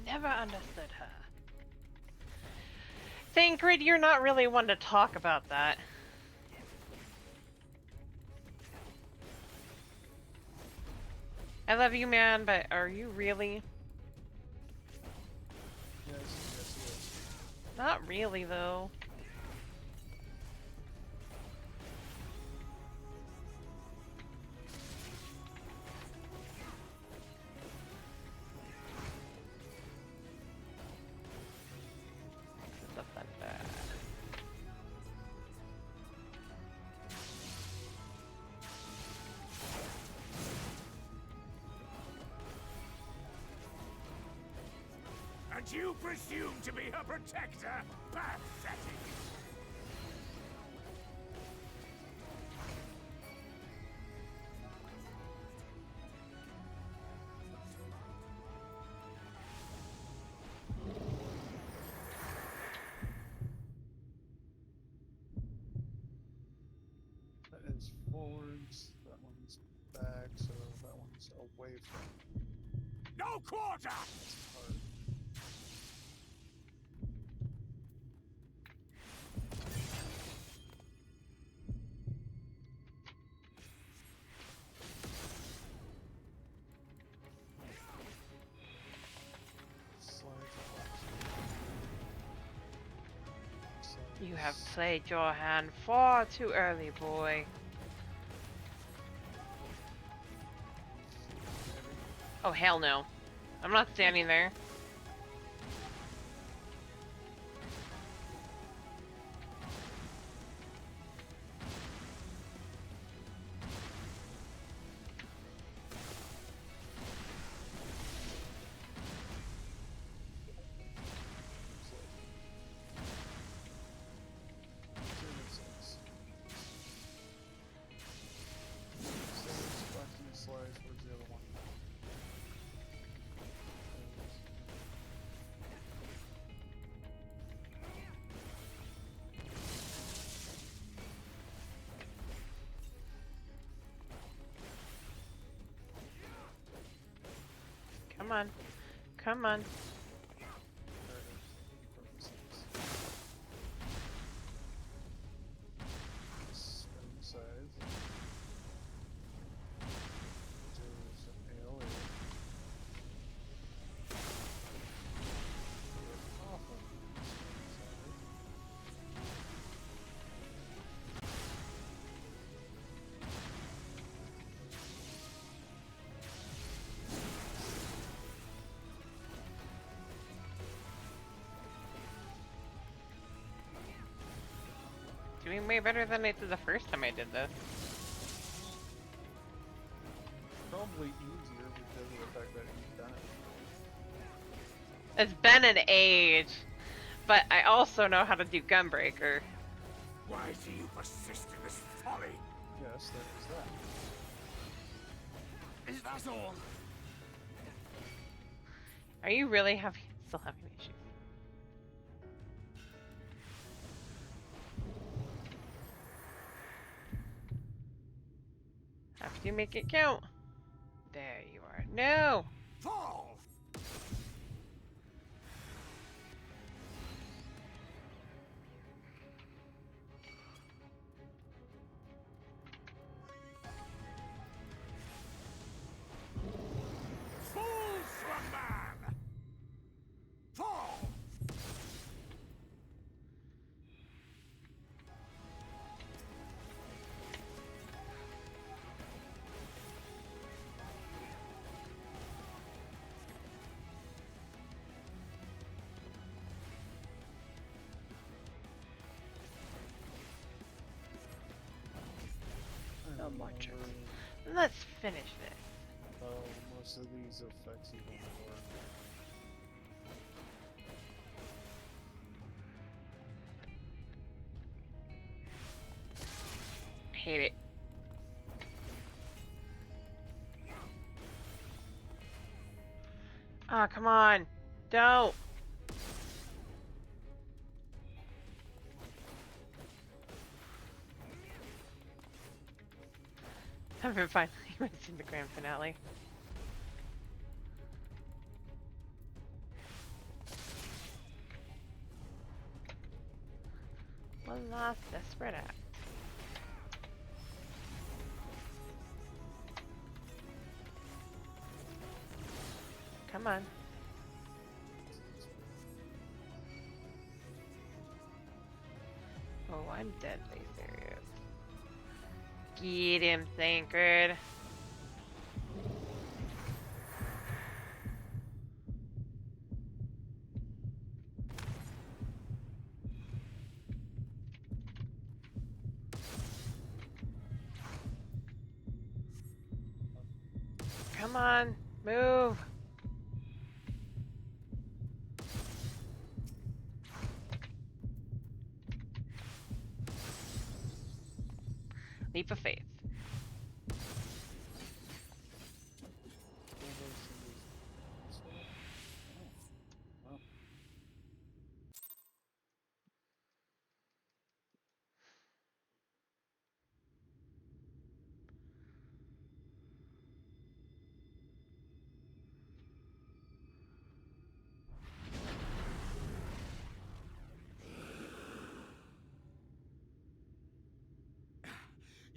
Never understood her. Thancred, you're not really one to talk about that. I love you, man, but are you really? Yes. Not really, though. This is a fun bad. And you presume to be her protector? Pathetic! That is forwards. That one's back, so that one's away from. No quarter! Hard. You have played your hand far too early, boy. Oh, hell no. I'm not standing there. Where's the other one? Come on. Come on. Doing way better than I did the first time I did this. Probably easier because of the fact that you've done it. It's been an age, but I also know how to do Gunbreaker. Why do you persist in this folly? Yes, there is that. Is that all? Are you really still having issues? Have to make it count. There you are. No! Fall! Fools from man! Fall! No more tricks. Let's finish this. Oh, most of these effects even work. Hate it. Ah, come on. Don't. I've been finally missing the grand finale. One last desperate act. Come on. Oh, I'm deadly serious. Get him, Thancred. Come on, move. Leap of faith.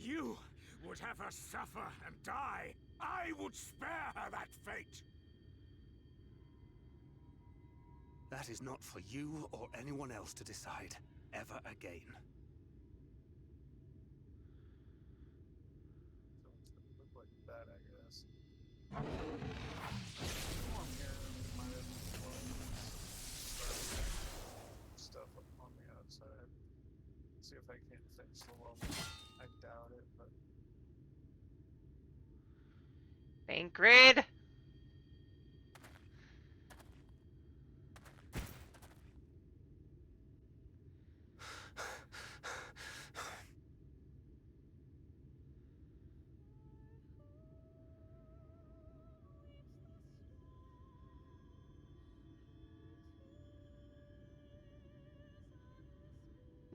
You would have her suffer and die. I would spare her that fate. That is not for you or anyone else to decide ever again. So it's gonna look like that, I guess. Come on here, might have stuff up on the outside. See if I can't finish the level. I doubt it, but Thancred.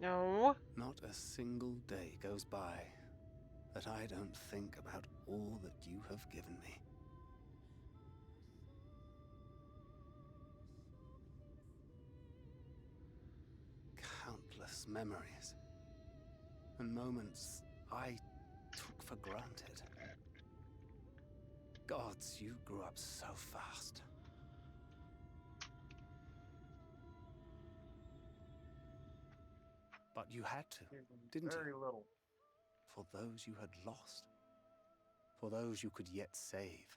No. Not a single day goes by that I don't think about all that you have given me. Countless memories and moments I took for granted. Gods, you grew up so fast. But you had to, didn't very you? little. For those you had lost. For those you could yet save.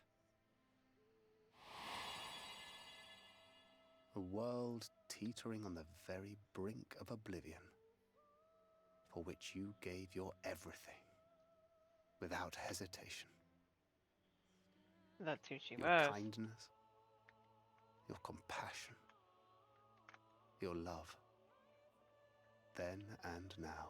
A world teetering on the very brink of oblivion. For which you gave your everything. Without hesitation. That's who she Your was. kindness. Your compassion. Your love. Then and now.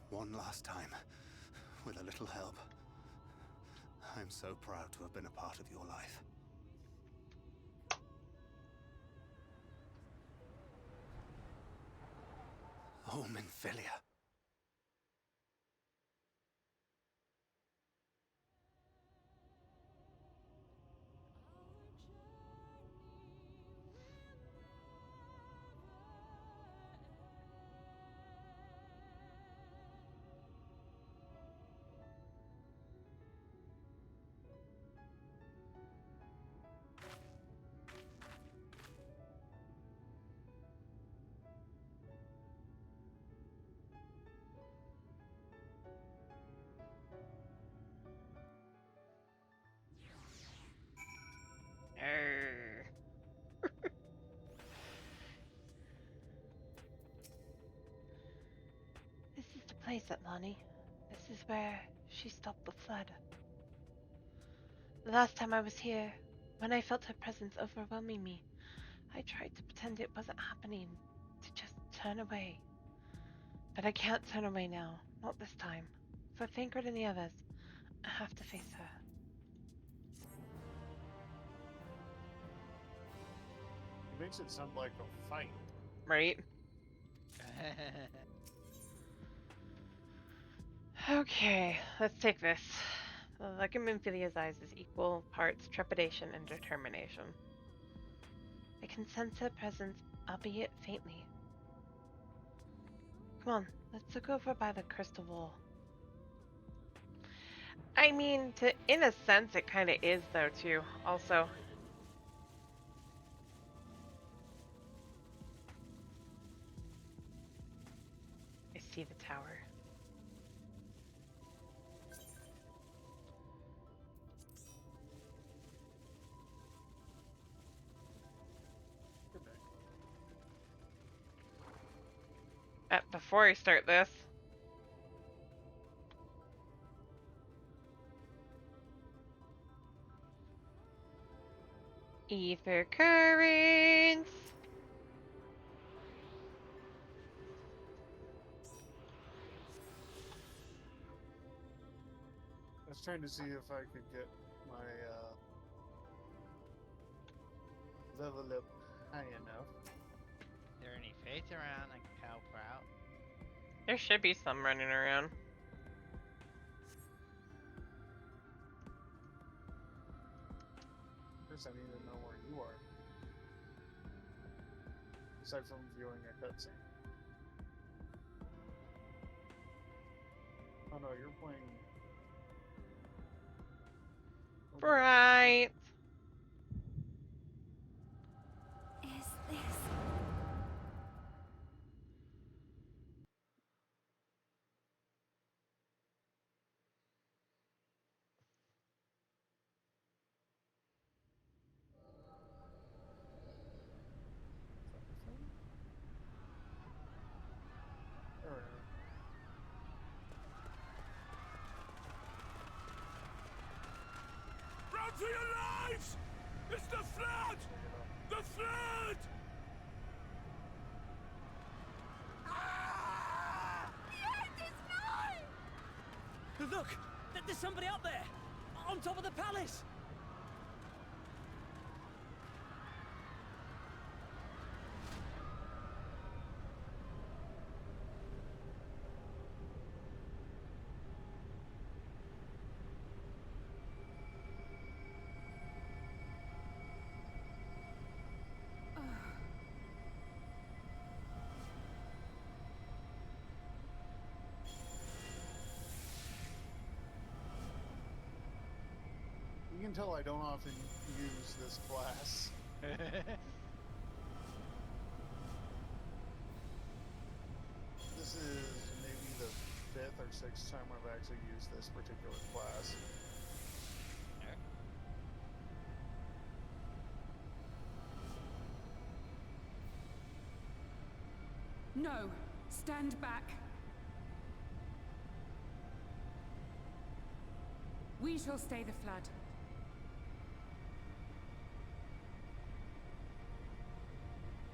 One last time, with a little help. I'm so proud to have been a part of your life. Oh, Minfilia. place, Atlani. This is where she stopped the flood. The last time I was here, when I felt her presence overwhelming me, I tried to pretend it wasn't happening, to just turn away. But I can't turn away now, not this time. For Thancred and the others, I have to face her. It makes it sound like a fight. Right? Okay, let's take this. The look in Memphilea's eyes is equal parts trepidation and determination. I can sense her presence, albeit faintly. Come on, let's look over by the crystal wall. I mean, in a sense, it kind of is, though, too. Also, I see the tower. Before I start this, ether currents. I was trying to see if I could get my level up high enough. Is there any faith around I can help her out? There should be some running around. First, I need to know where you are. Aside from viewing a cutscene. Oh no, you're playing. Right. Is this... Alright. Run for your lives! It's the flood! The flood! Look! There's somebody up there! On top of the palace! You can tell I don't often use this class. This is maybe the 5th or 6th time I've actually used this particular class. No, stand back. We shall stay the flood.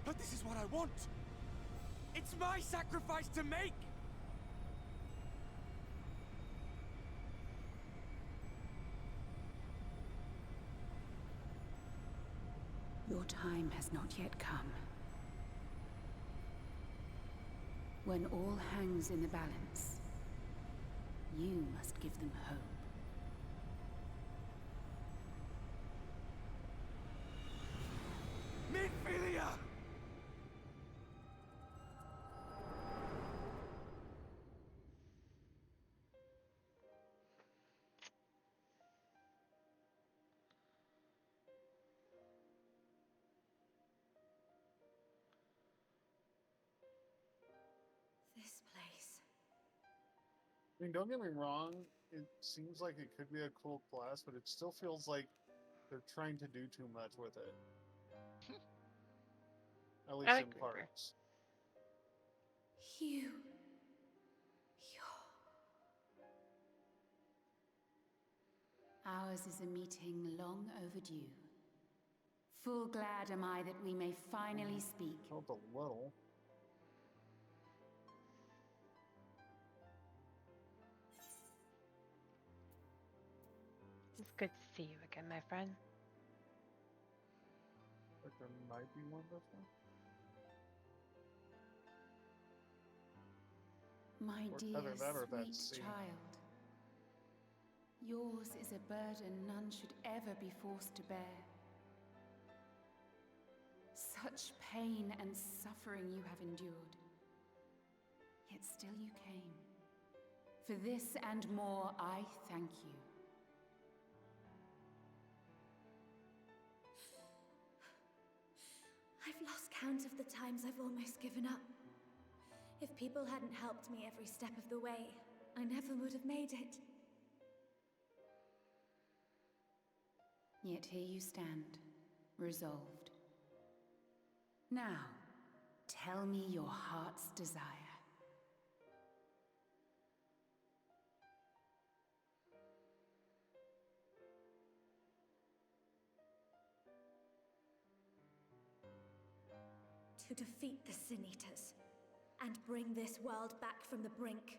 But this is what I want! It's my sacrifice to make! Your time has not yet come. When all hangs in the balance, you must give them hope. Memphilia! This place... I mean, don't get me wrong, it seems like it could be a cool class, but it still feels like they're trying to do too much with it. At least in parts. You... You're... Ours is a meeting long overdue. Full glad am I that we may finally speak. Helped a little. It's good to see you again, my friend. Like there might be one this one. My Or dear, either that or that sweet scene. child. Yours is a burden none should ever be forced to bear. Such pain and suffering you have endured. Yet still you came. For this and more, I thank you. I've lost count of the times I've almost given up. If people hadn't helped me every step of the way, I never would have made it. Yet here you stand, resolved. Now, tell me your heart's desire. To defeat the Sin Eaters, and bring this world back from the brink.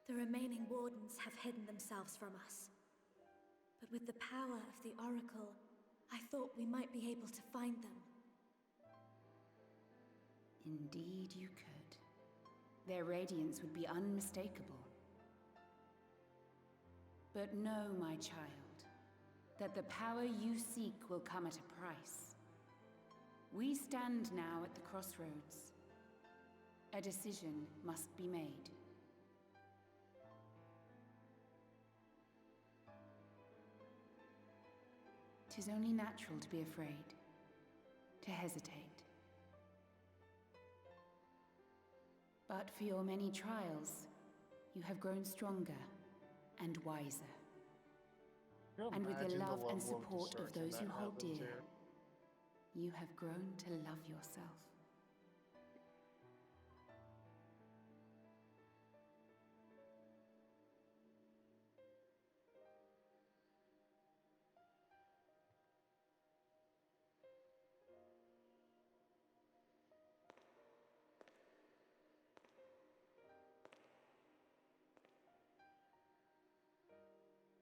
The remaining Wardens have hidden themselves from us. But with the power of the Oracle, I thought we might be able to find them. Indeed you could. Their radiance would be unmistakable. But know, my child, that the power you seek will come at a price. We stand now at the crossroads. A decision must be made. 'Tis only natural to be afraid, to hesitate. But for your many trials, you have grown stronger and wiser. And with the love and support of those you hold dear, you have grown to love yourself.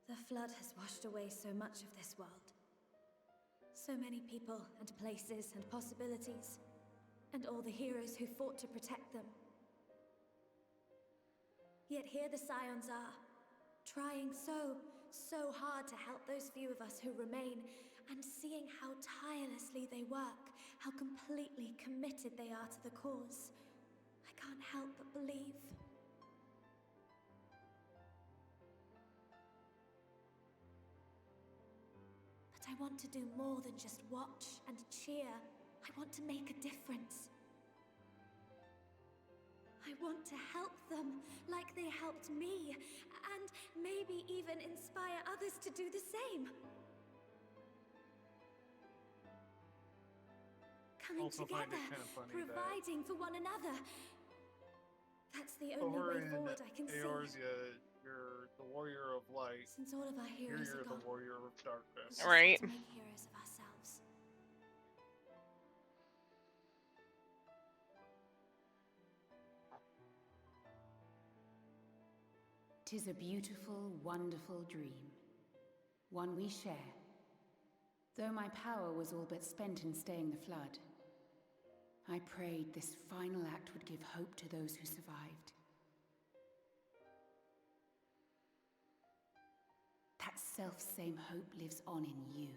The flood has washed away so much of this world. So many people and places and possibilities, and all the heroes who fought to protect them. Yet here the Scions are, trying so hard to help those few of us who remain, and seeing how tirelessly they work, how completely committed they are to the cause. I can't help but believe. But I want to do more than just watch and cheer. I want to make a difference. I want to help them like they helped me, and maybe even inspire others to do the same. Coming Also find it together, kind of funny providing for one another. That's the only over way in forward I can see. Eorzea, you're the warrior of light. Since all of our Here heroes you're are the gone, warrior of darkness. we Right. have to make heroes of ourselves. "'Tis a beautiful, wonderful dream, one we share. Though my power was all but spent in staying the flood, I prayed this final act would give hope to those who survived. That self-same hope lives on in you.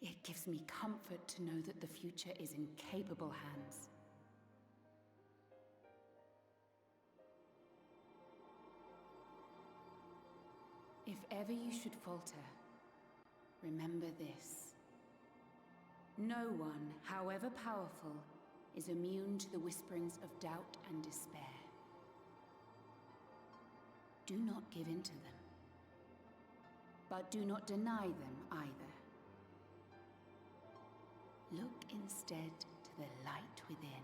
It gives me comfort to know that the future is in capable hands. If ever you should falter, remember this. No one, however powerful, is immune to the whisperings of doubt and despair. Do not give in to them, but do not deny them either. Look instead to the light within,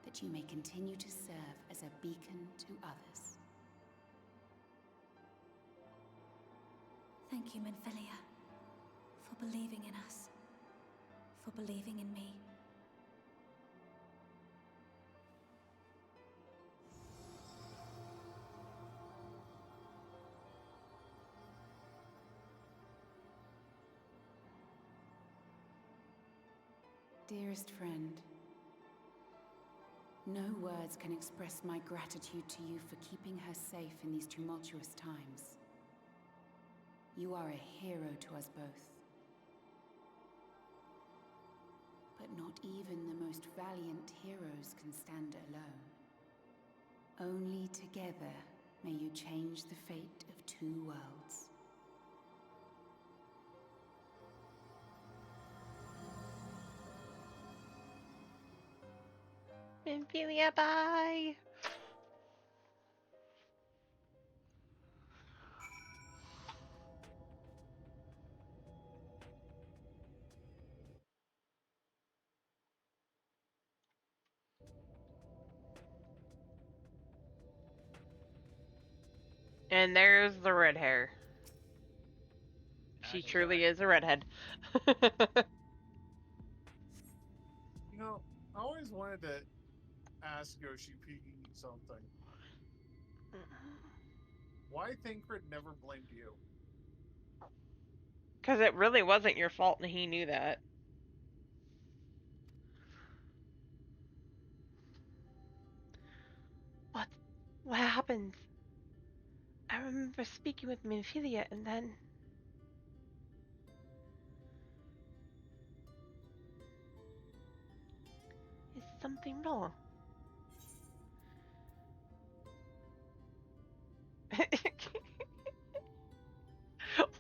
that you may continue to serve as a beacon to others. Thank you, Minfilia, for believing in us, for believing in me. Dearest friend, no words can express my gratitude to you for keeping her safe in these tumultuous times. You are a hero to us both. But not even the most valiant heroes can stand alone. Only together may you change the fate of two worlds. Minfilia, bye! And there's the red hair. She truly is a redhead. You know, I always wanted to ask Yoshi P something. Why Thancred never blamed you? Because it really wasn't your fault and he knew that. What happened? I remember speaking with Minfilia and then... Is something wrong?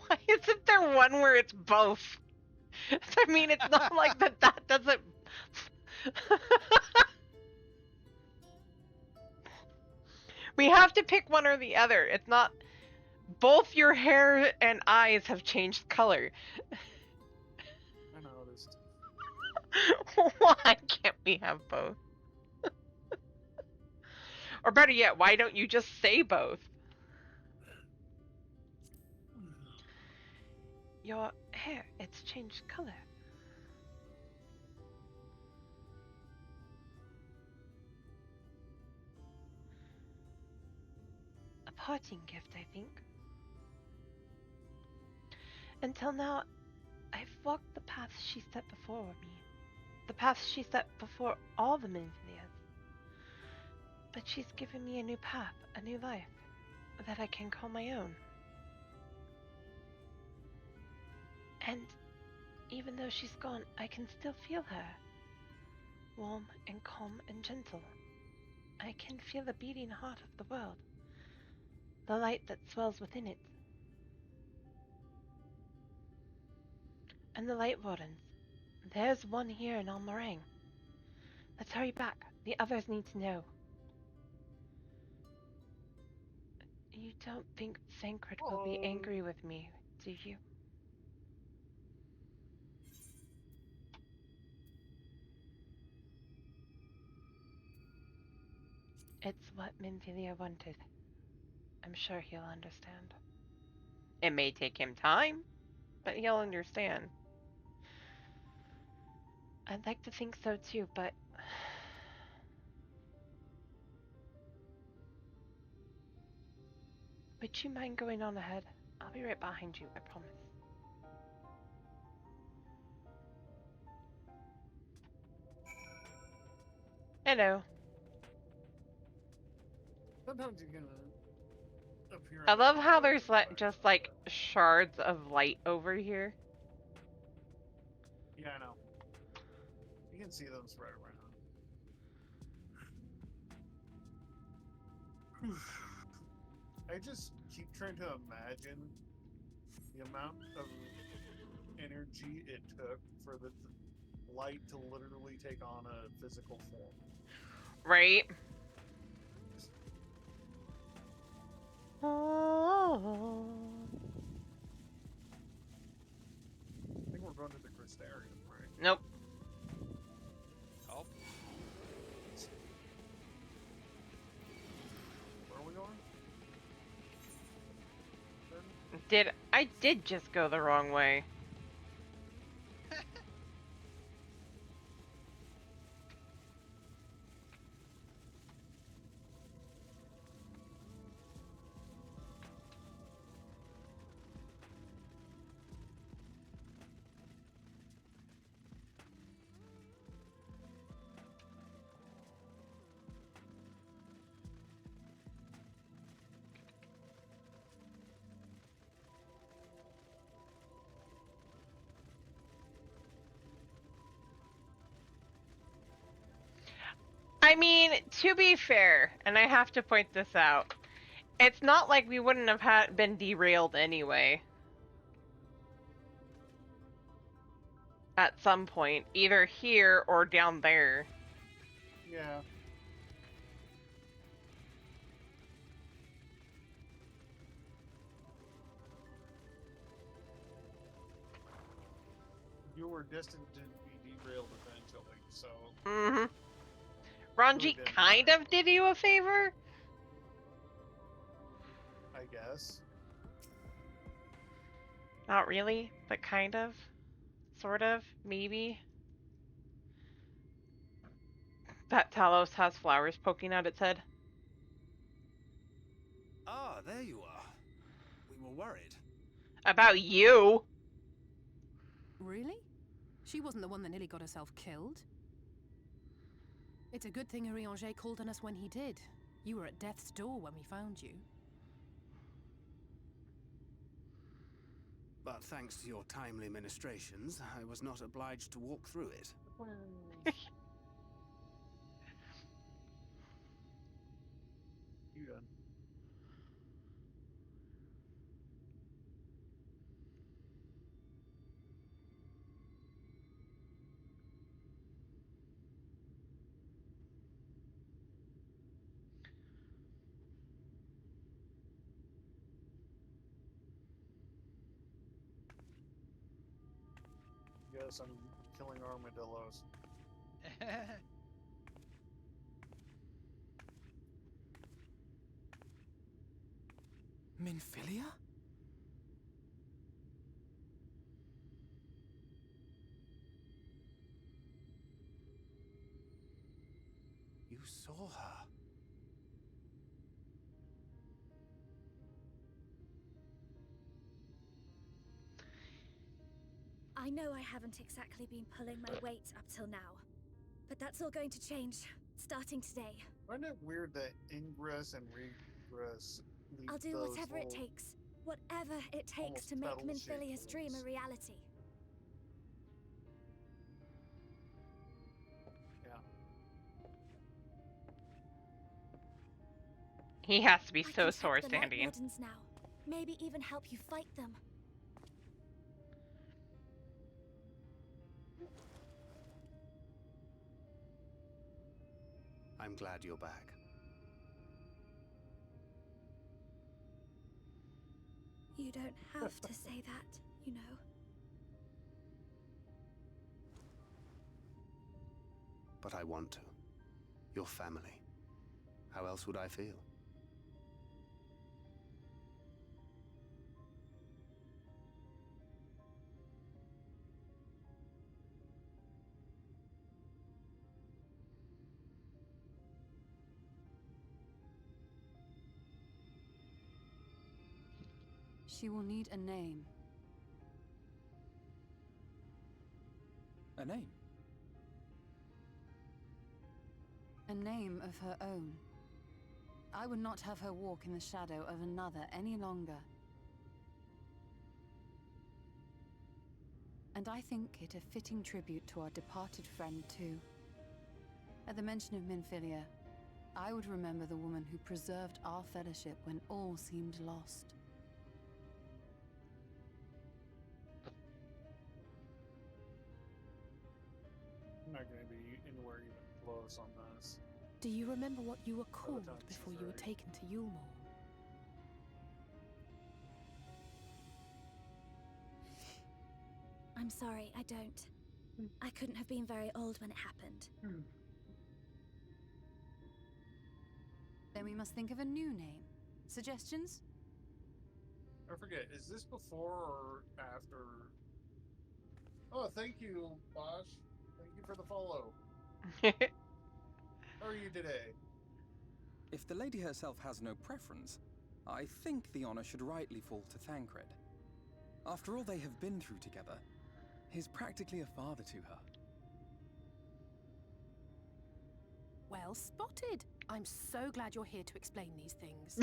Why isn't there one where it's both? I mean, it's not like that doesn't... We have to pick one or the other. It's not... Both your hair and eyes have changed color. I noticed. Why can't we have both? Or better yet, why don't you just say both? Your hair, it's changed color. A parting gift, I think. Until now, I've walked the path she set before me. The path she set before all the Minfilias. But she's given me a new path, a new life, that I can call my own. And even though she's gone, I can still feel her. Warm and calm and gentle. I can feel the beating heart of the world. The light that swells within it. And the Light Wardens. There's one here in Almarang. Let's hurry back. The others need to know. You don't think Thancred will be angry with me, do you? It's what Minfilia wanted. I'm sure he'll understand. It may take him time, but he'll understand. I'd like to think so too, but... Would you mind going on ahead? I'll be right behind you, I promise. Hello. Sometimes you can appear. I love how there's just like shards of light over here. Yeah, I know. You can see them spread around. I just keep trying to imagine the amount of energy it took for the light to literally take on a physical form. Right? Oh. I think we're going to the Crystarium, right? Nope. Oh. Where are we going? I did just go the wrong way. I mean, to be fair, and I have to point this out, it's not like we wouldn't have been derailed anyway. At some point, either here or down there. Yeah. You were destined to be derailed eventually, so. Mm-hmm. Ranji kind of did you a favor? I guess. Not really, but kind of. Sort of. Maybe. That Talos has flowers poking out its head. Ah, there you are. We were worried. About you! Really? She wasn't the one that nearly got herself killed. It's a good thing Eorzea called on us when he did. You were at death's door when we found you. But thanks to your timely ministrations, I was not obliged to walk through it. You done. Yes, I'm killing armadillos. Minfilia? You saw her. I know I haven't exactly been pulling my weight up till now, but that's all going to change, starting today. Isn't it weird that ingress and regress leave I'll do those whatever it little- takes. Whatever it takes almost to make petal-shaped Minfilia's dream a things? reality. Yeah. He has to be I so can sore track the Light standing. Wardens now. Maybe even help you fight them. I'm glad you're back. You don't have to say that, you know. But I want to. Your family. How else would I feel? She will need a name. A name? A name of her own. I would not have her walk in the shadow of another any longer. And I think it a fitting tribute to our departed friend, too. At the mention of Minfilia, I would remember the woman who preserved our fellowship when all seemed lost. I'm not going to be anywhere even close on this. Do you remember what you were called time before she's you were ready. taken to Yulmore? I'm sorry, I don't. I couldn't have been very old when it happened. Then we must think of a new name. Suggestions? I forget. Is this before or after? Oh, thank you, Bosch. Thank you for the follow. How are you today? If the lady herself has no preference, I think the honor should rightly fall to Thancred. After all they have been through together, he's practically a father to her. Well spotted. I'm so glad you're here to explain these things.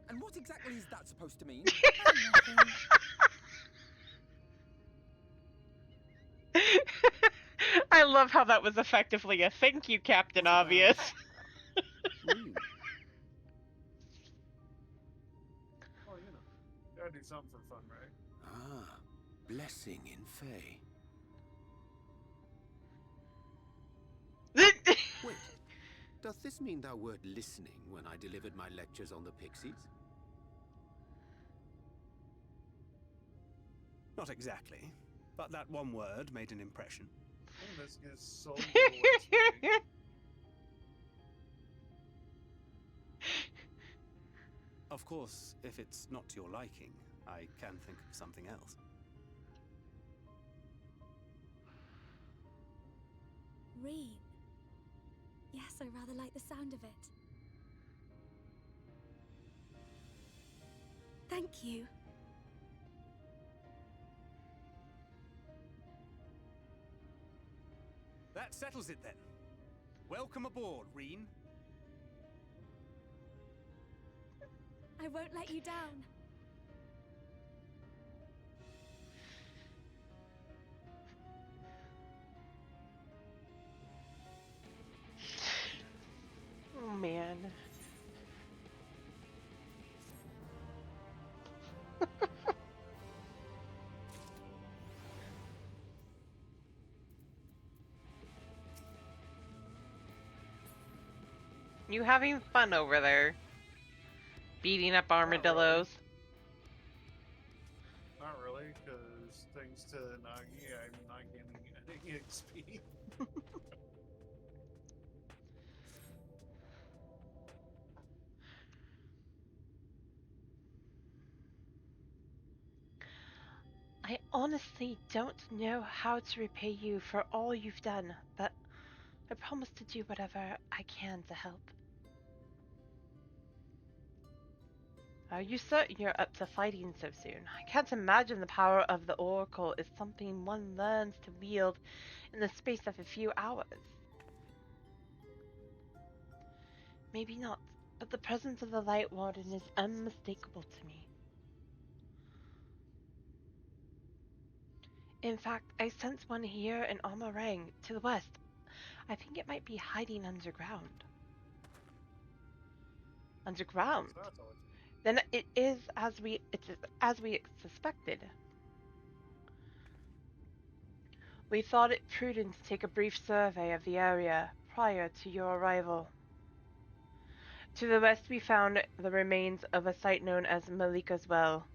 And what exactly is that supposed to mean? Oh, nothing. I love how that was effectively a thank you, Captain What about Obvious. Reen? Well, you know, gotta do something for fun, right? Ah, blessing in Fae. Wait, doth this mean thou wert listening when I delivered my lectures on the pixies? Not exactly, but that one word made an impression. And this gives so little XP. Of course, if it's not to your liking, I can think of something else. Reen. Yes, I rather like the sound of it. Thank you. That settles it then. Welcome aboard, Reen. I won't let you down. Oh man. You having fun over there? Beating up armadillos? Not really, because thanks to Nagi, I'm not getting any XP. I honestly don't know how to repay you for all you've done, but I promise to do whatever I can to help. Are you certain you're up to fighting so soon? I can't imagine the power of the Oracle is something one learns to wield in the space of a few hours. Maybe not, but the presence of the Light Warden is unmistakable to me. In fact, I sense one here in Amarang, to the west. I think it might be hiding underground. Underground? Then it is as we suspected. We thought it prudent to take a brief survey of the area prior to your arrival. To the west we found the remains of a site known as Malika's Well.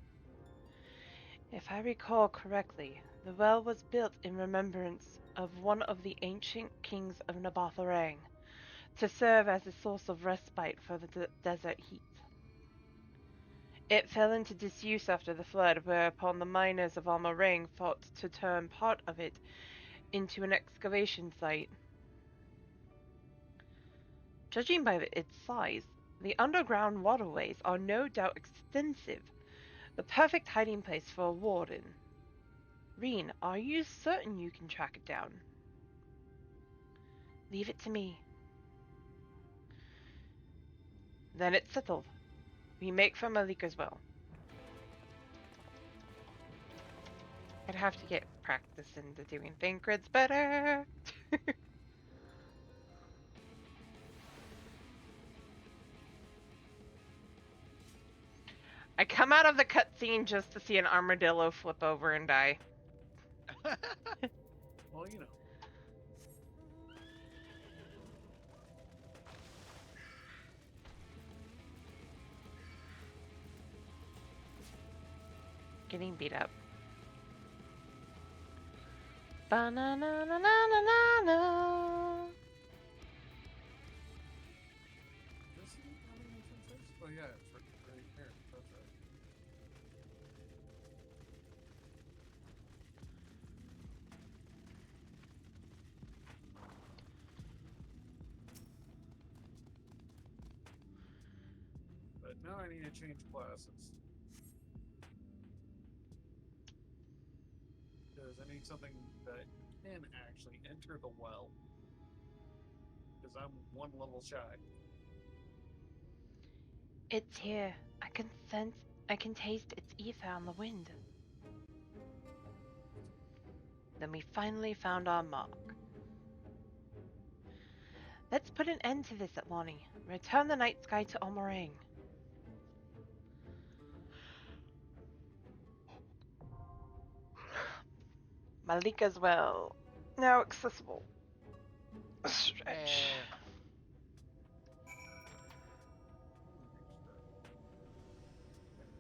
If I recall correctly, the well was built in remembrance of one of the ancient kings of Nabatharang, to serve as a source of respite for the desert heat. It fell into disuse after the flood, whereupon the miners of Amarang thought to turn part of it into an excavation site. Judging by its size, the underground waterways are no doubt extensive, the perfect hiding place for a warden. Reen, are you certain you can track it down? Leave it to me. Then it's settled. We make for Malika's Well. I'd have to get practice into doing Thancred's better. I come out of the cutscene just to see an armadillo flip over and die. Well, you know. Getting beat up. Ba-na-na-na-na-na-na. Does he have any defense? Oh yeah, it's right. But now I need to change classes. Because I need something that can actually enter the well. Because I'm one level shy. It's here. I can taste its ether on the wind. Then we finally found our mark. Let's put an end to this, Atlani. Return the night sky to Omorang. Malika's well. Now accessible. Stretch. I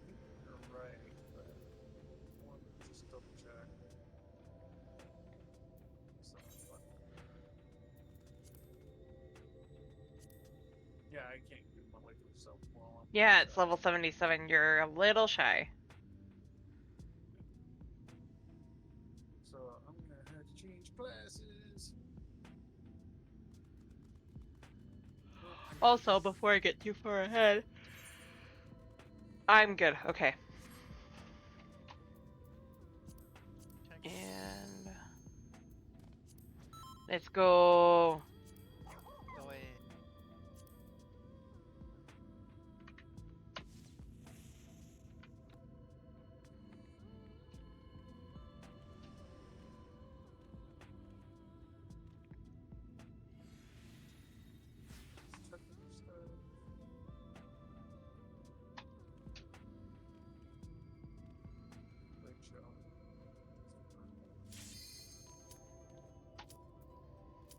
think you're right, but I want to just double check. Yeah, I can't do my life myself while I'm Yeah, it's level 77. You're a little shy. So I'm gonna have to change classes. Also, before I get too far ahead, I'm good. Okay. And let's go. Go ahead.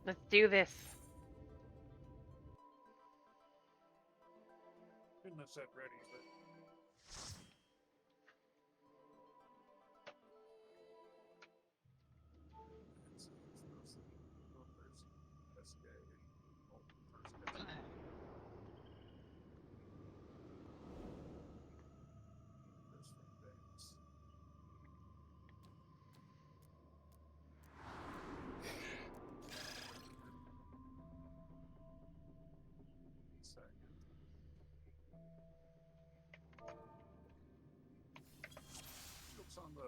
Let's do this. Couldn't have said ready, but Shields on the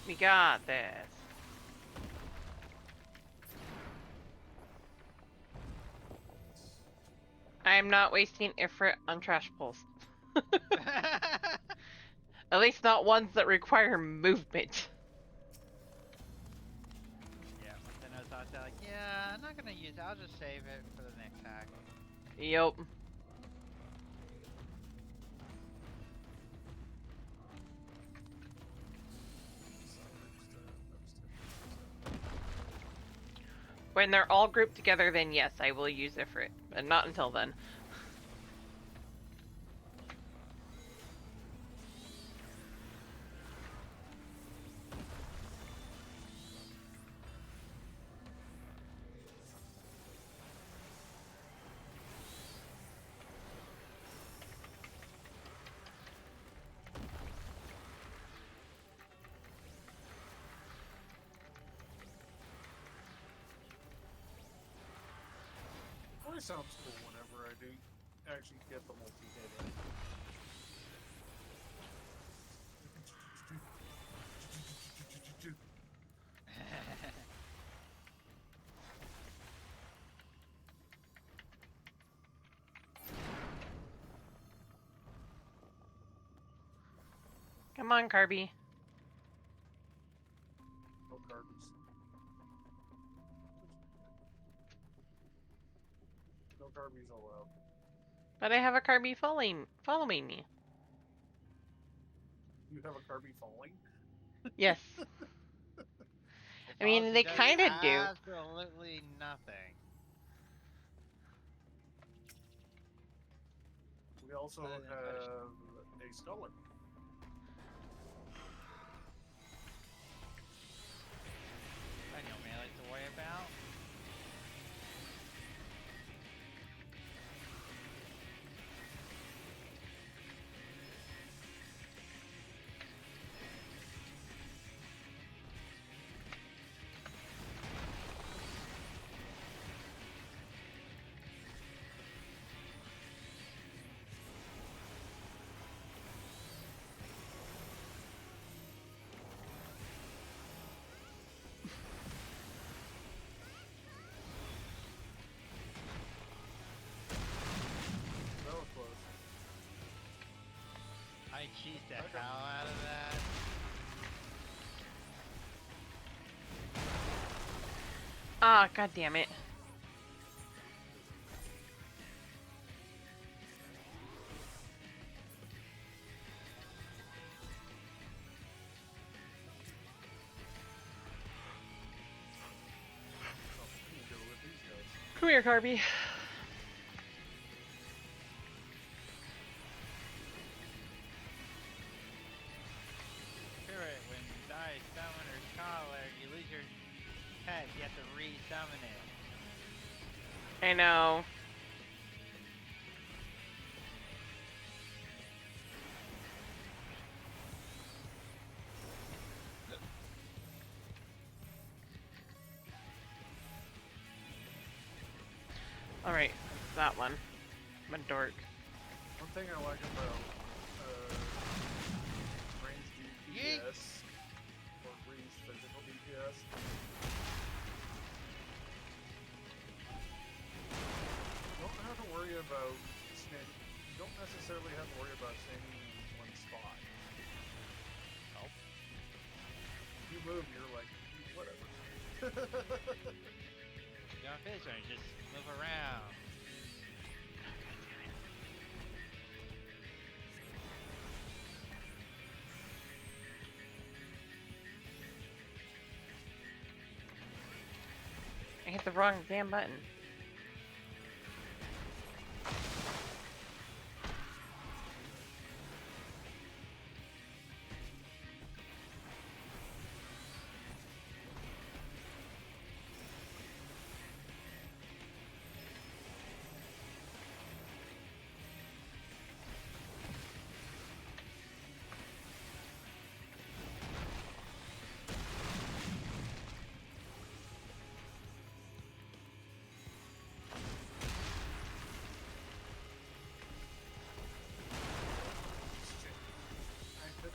We got this. I am not wasting Ifrit on trash pulls. At least not ones that require movement. Yeah, then I thought that, like, yeah, I'm not gonna use it. I'll just save it for the next hack. Yup. When they're all grouped together, then yes, I will use Ifrit, but not until then. It sounds cool whenever I do actually get the multi-hit in. Come on, Kirby. No Carbies. No Carbies allowed. But I have a Kirby following me. You have a Carby falling? Yes. I mean, they kind of do. Absolutely nothing. We also Other than push. have a scholar. I know melee to worry about. That was close. I cheesed the hell out of that. Ah, god damn it. Come here, Kirby. Spirit, when you die, summon or scholar, you lose your pet, you have to re-summon it. I know. Alright, that one. I'm a dork. One thing I like about ranged DPS, or ranged physical DPS, you don't have to worry about you don't necessarily have to worry about standing in one spot. Nope. If you move, you're like, whatever. You don't finish it, just move around. I hit the wrong damn button.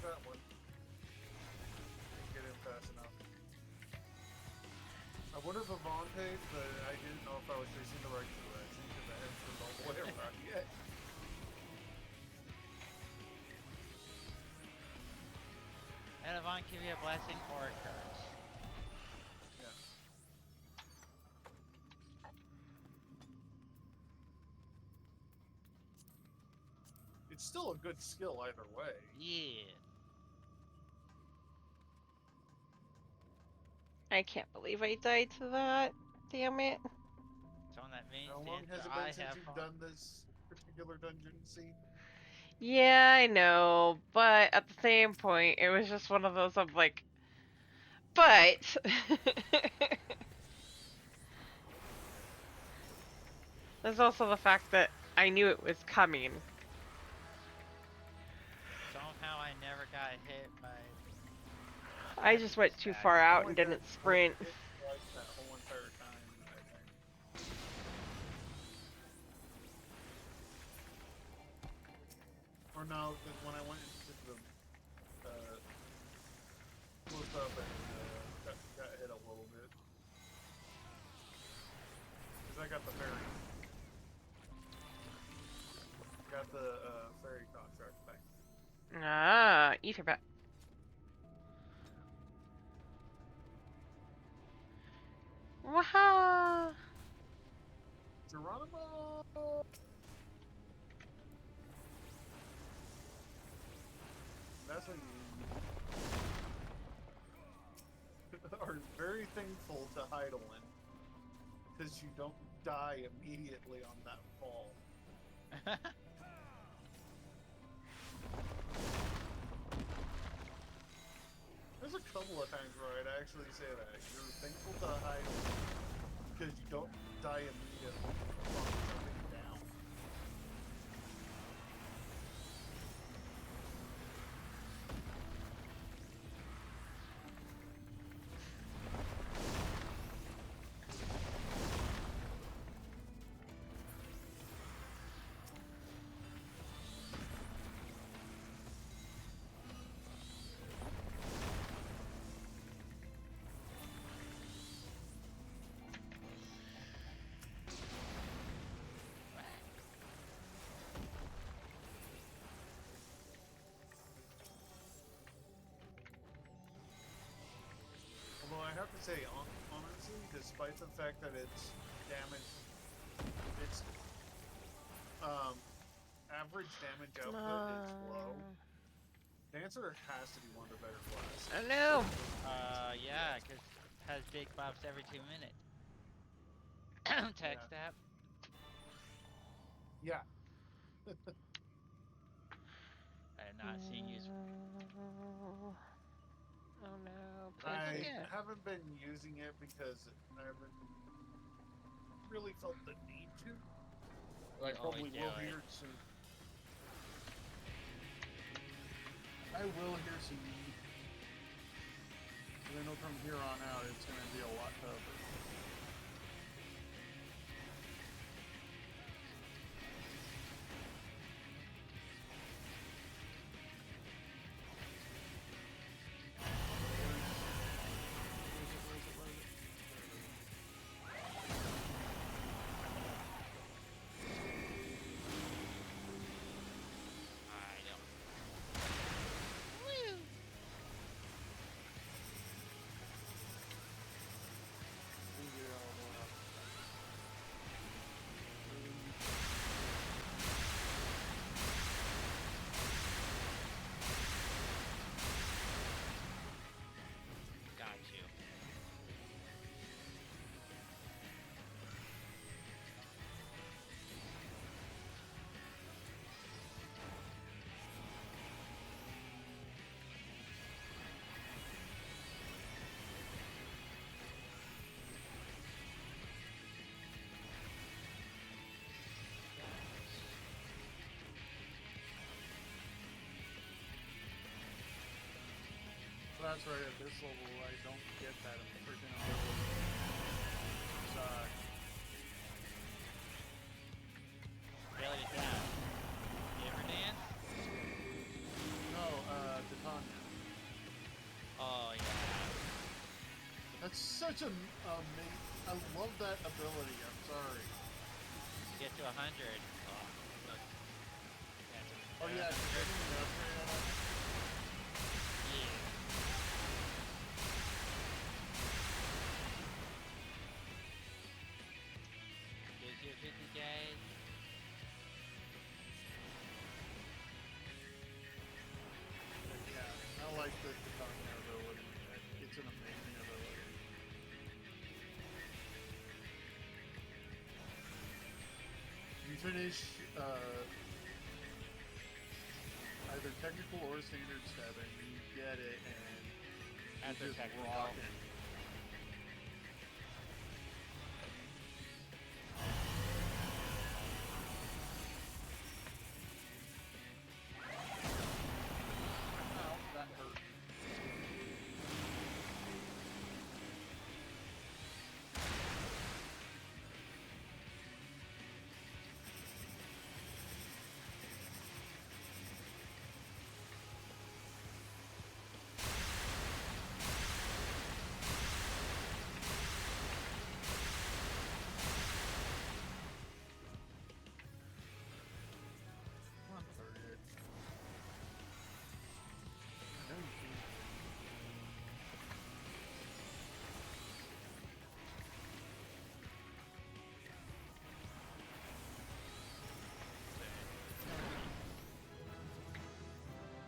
That one. Didn't get in fast enough. I would have Avante, but I didn't know if I was facing the right direction because I hadn't turned all the way around yet. And Yvonne give you a blessing or a curse. Yeah. It's still a good skill either way. Yeah. I can't believe I died to that. Damn it. So on that main How long stance, has it I been since have you've fun. done this particular dungeon scene? Yeah, I know, but at the same point, it was just one of those I'm like, but there's also the fact that I knew it was coming. Somehow I never got hit by... I just went too far out and didn't sprint. Like that whole entire time, I think. Or no, because when I went into the closed up and got hit a little bit. Because I got the ferry. Got the ferry contract back. Ah, ether bat. honestly, you are very thankful to Heidelin because you don't die immediately on that fall. There's a couple of times where I'd actually say that. You're thankful to Heidelin because you don't die immediately upon jumping down. Although I have to say, honestly, despite the fact that it's damage, it's average damage output is low. Dancer has to be one of the better classes. I know. Yeah, because it has big buffs every 2 minutes. Text app. Yeah. I have not seen you. Oh no. I haven't been using it because I haven't really felt the need to. But I probably will here soon. I will here soon. I know from here on out it's going to be a lot tougher. That's right, at this level I don't get that freaking ability. Suck. Ability to have. Gamer dance? No, Titania. Oh, yeah. That's such a I love that ability, I'm sorry. Get to 100. Oh, look. Oh yeah, Gives you 50 days. Yeah, I like the Titania ability. It's an amazing ability. You finish either technical or standard step, and you get it, and you just rock it. Ow, that hurt.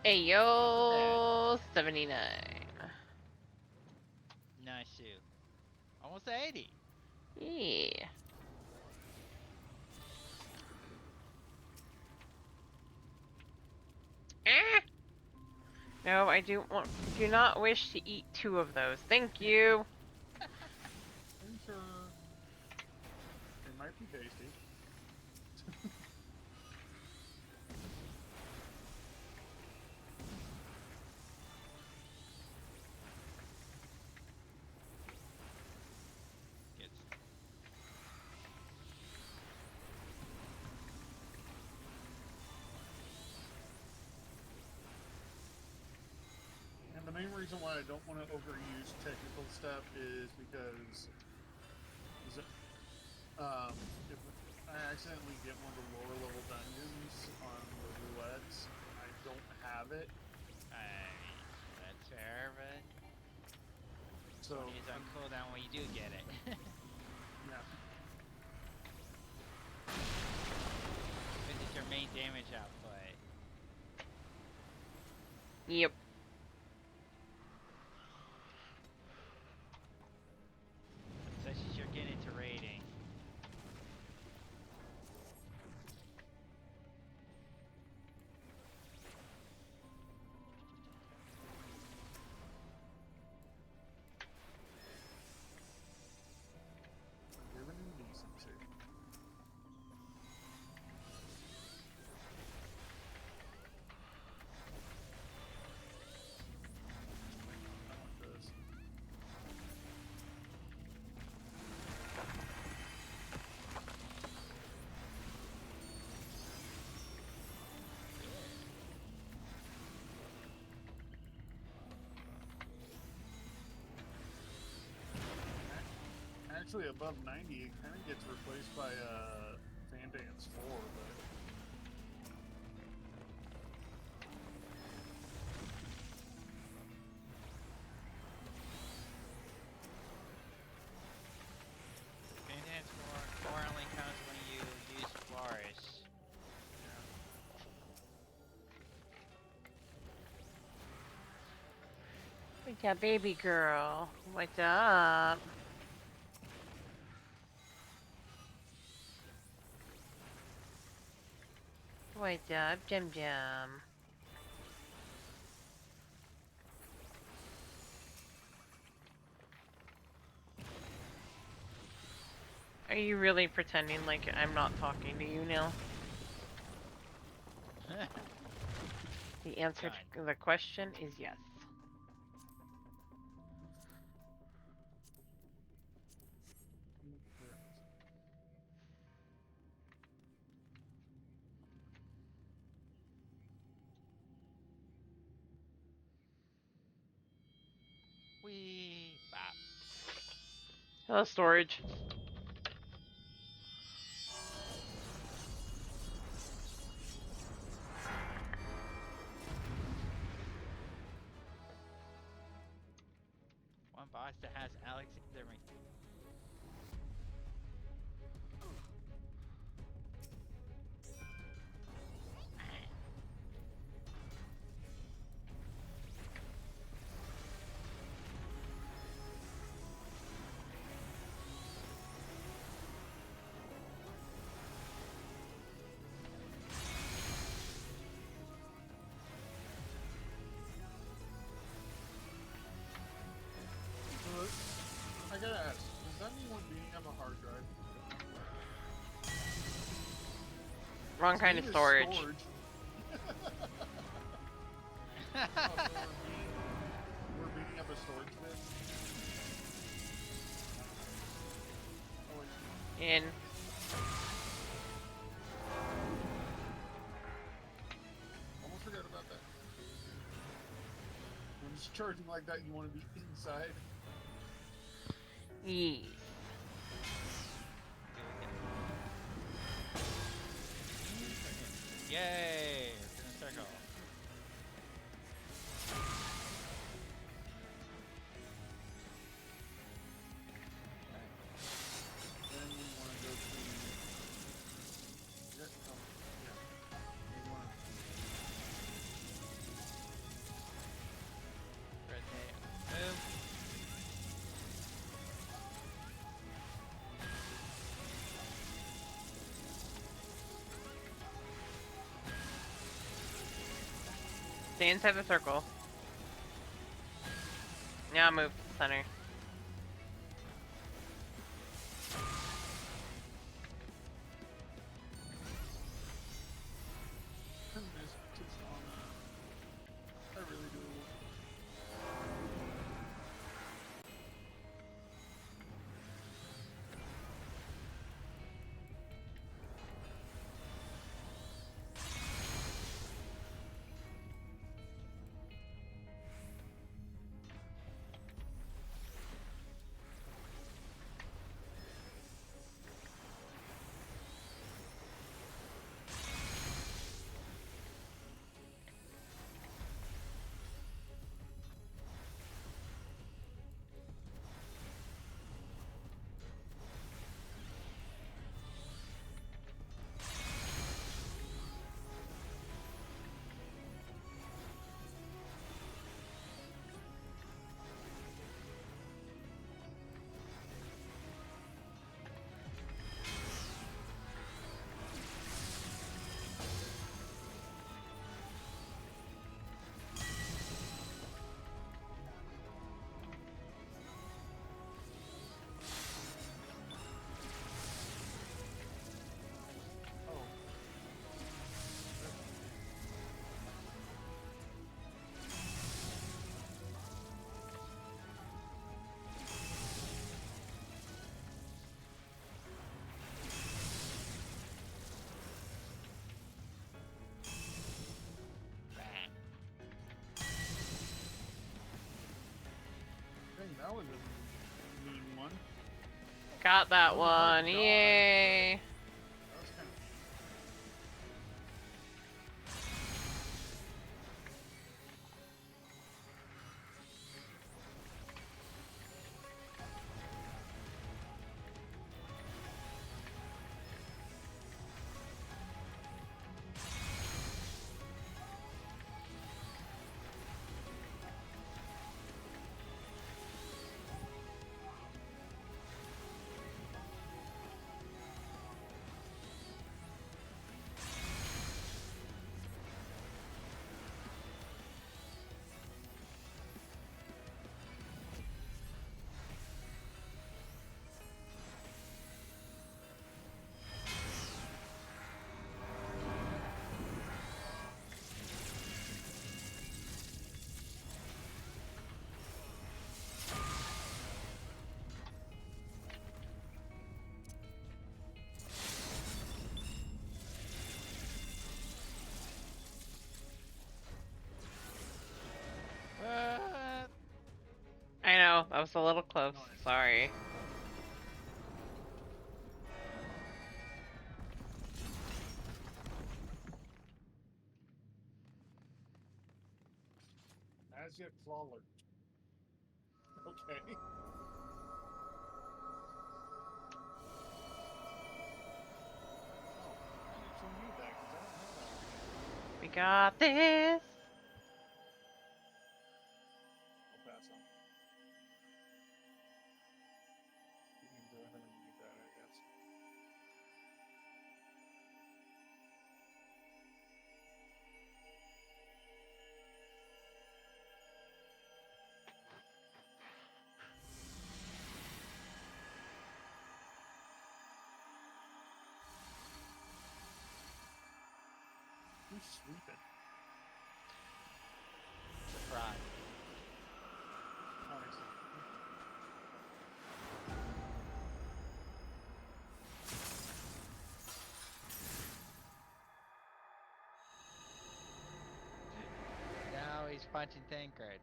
Hey yo. level 79. Nice shoe. Almost 80. Yeah. No, I do not wish to eat 2 of those. Thank you. I'm sure it might be tasty. And the main reason why I don't want to overuse technical stuff is because if I accidentally get one of the lower level dungeons on the roulettes, I don't have it. That's fair, but so it's on cooldown when you do get it. Yeah. This is your main damage output. Yep. Especially as you're getting into raiding. Given indecency. I want this. Actually, above 90, it kind of gets replaced by Fandance 4, but Fandance 4 only comes when you use Flourish. We got baby girl. What's up? What's up, Jum Jum? Are you really pretending like I'm not talking to you now? The answer to the question is yes. Wee bop. Hello, storage. One boss that has Alexander Mc... I gotta ask, does that mean we're beating up a hard drive? Wrong kind of storage. Oh, so we're beating up a storage bit? Oh, wait. In. Almost forgot about that. When it's charging like that, you want to be inside. Yes. Yay! It's in a circle. Then we want to go to... Yeah. We want to... Stay inside the circle. Now move to the center. I miss Tizana. I really do. Dang, that was a mean one. Got that That was a hard one. dodge, Yay. That was kind of. What? I know, that was a little close. Nice. Sorry. As yet flawless. Okay. Oh, I actually need that because I don't have that already. We got this. I'll pass on. You can go ahead and need that, I guess. Who's sweeping? Surprise. Oh, I see. Now he's punching Tancred.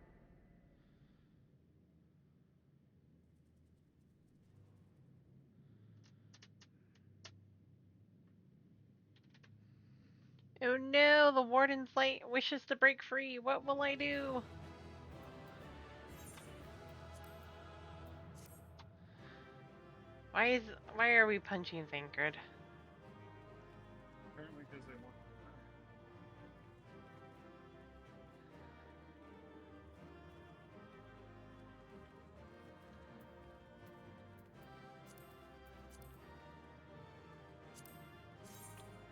Oh no, the warden's light wishes to break free. What will I do? Why are we punching Thancred? Apparently because they want.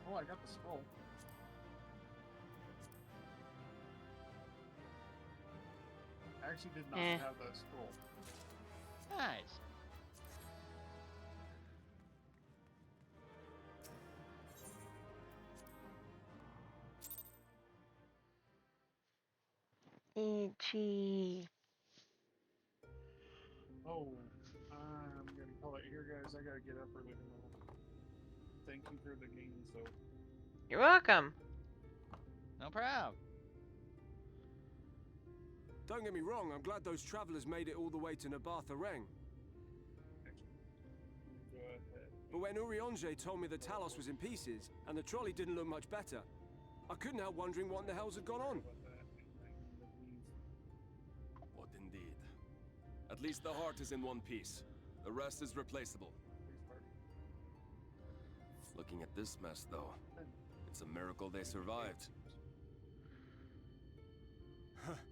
Oh, I got the scroll. actually did not Eh. have that scroll. Nice. Itchy. Oh, I'm gonna call it here, guys. I gotta get up early tomorrow. Thank you for the games, though. You're welcome. No problem. Don't get me wrong, I'm glad those travelers made it all the way to Nabatha Reng. Go ahead. But when Eorzea told me the Talos was in pieces, and the trolley didn't look much better, I couldn't help wondering what in the hell's had gone on. What indeed? At least the heart is in one piece. The rest is replaceable. Looking at this mess, though, it's a miracle they survived.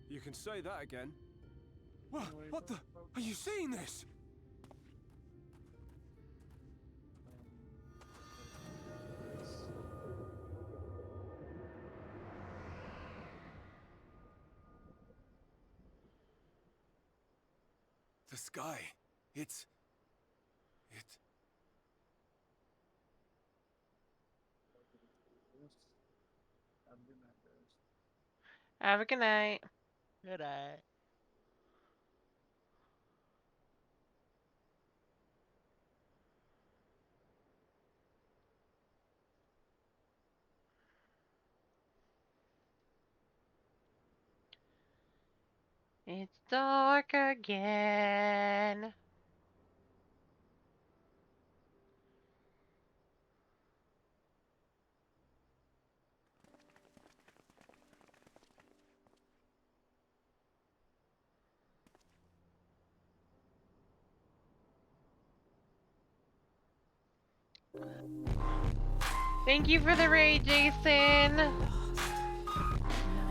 You can say that again. What the? Are you seeing this? The sky. It... Have a good night. Good night. It's dark again. Thank you for the raid, Jason.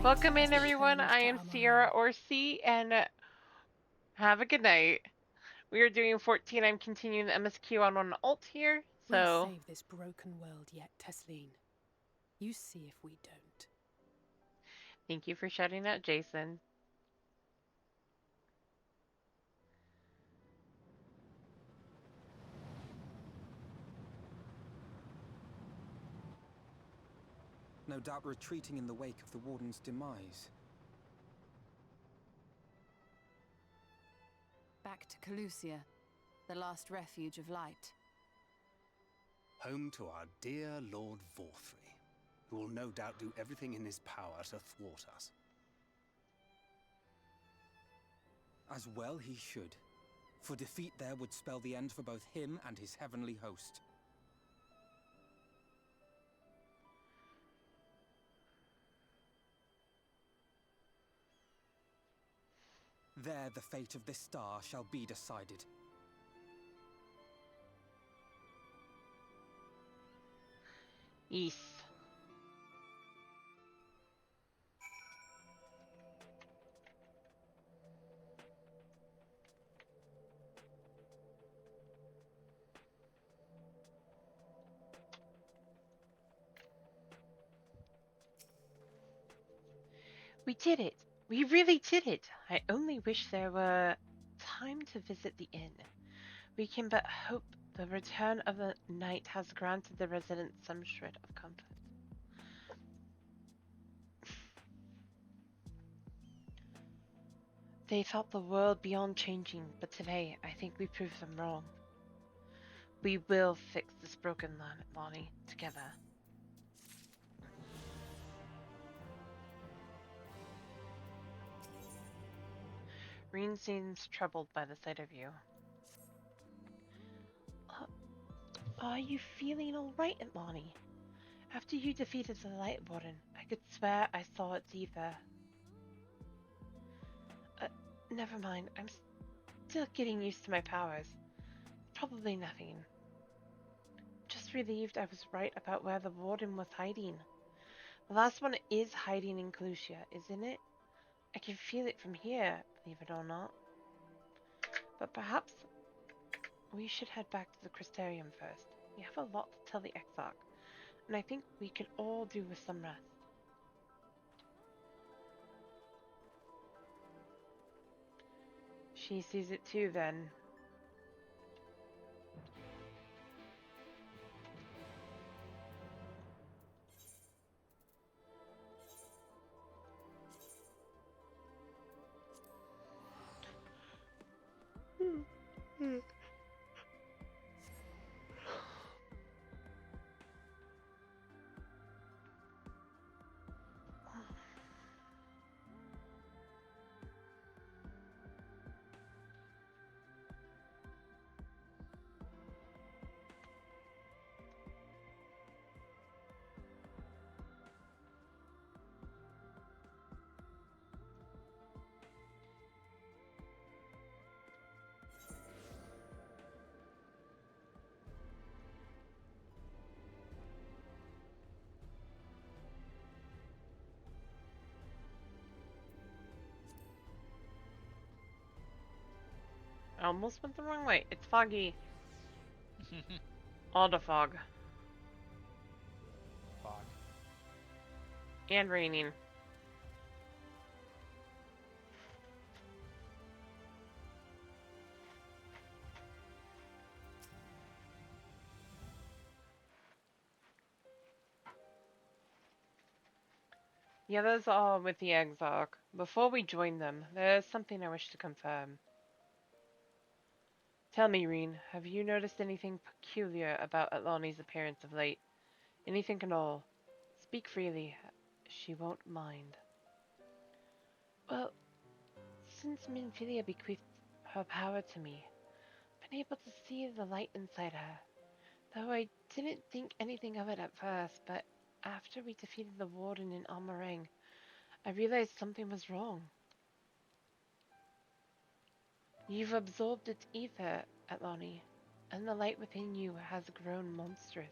Welcome in, everyone. I am Sierra Orsi, and have a good night. We are doing 14. I'm continuing the MSQ on one alt here, so... We'll save this broken world yet, Tesleen. You see if we don't. Thank you for shouting out, Jason. No doubt retreating in the wake of the Warden's demise. Back to Calusia, the last refuge of light. Home to our dear Lord Vorthry, who will no doubt do everything in his power to thwart us. As well he should, for defeat there would spell the end for both him and his heavenly host. There the fate of this star shall be decided. East. We did it! We really did it! I only wish there were time to visit the inn. We can but hope the return of the night has granted the residents some shred of comfort. They thought the world beyond changing, but today I think we proved them wrong. We will fix this broken land, Lonnie, together. Reen seems troubled by the sight of you. Are you feeling alright, Lonnie? After you defeated the Light Warden, I could swear I saw it deeper. Never mind, I'm still getting used to my powers. Probably nothing. Just relieved I was right about where the Warden was hiding. The last one is hiding in Clusia, isn't it? I can feel it from here, believe it or not. But perhaps we should head back to the Crystarium first. We have a lot to tell the Exarch, and I think we could all do with some rest. She sees it too, then. I almost went the wrong way. It's foggy. All the fog. Fog. And raining. The others are with the Exarch. Before we join them, there is something I wish to confirm. Tell me, Reen, have you noticed anything peculiar about Atlani's appearance of late? Anything at all? Speak freely. She won't mind. Well, since Minfilia bequeathed her power to me, I've been able to see the light inside her. Though I didn't think anything of it at first, but after we defeated the Warden in Amarang, I realized something was wrong. You've absorbed its ether, Atlani, and the light within you has grown monstrous.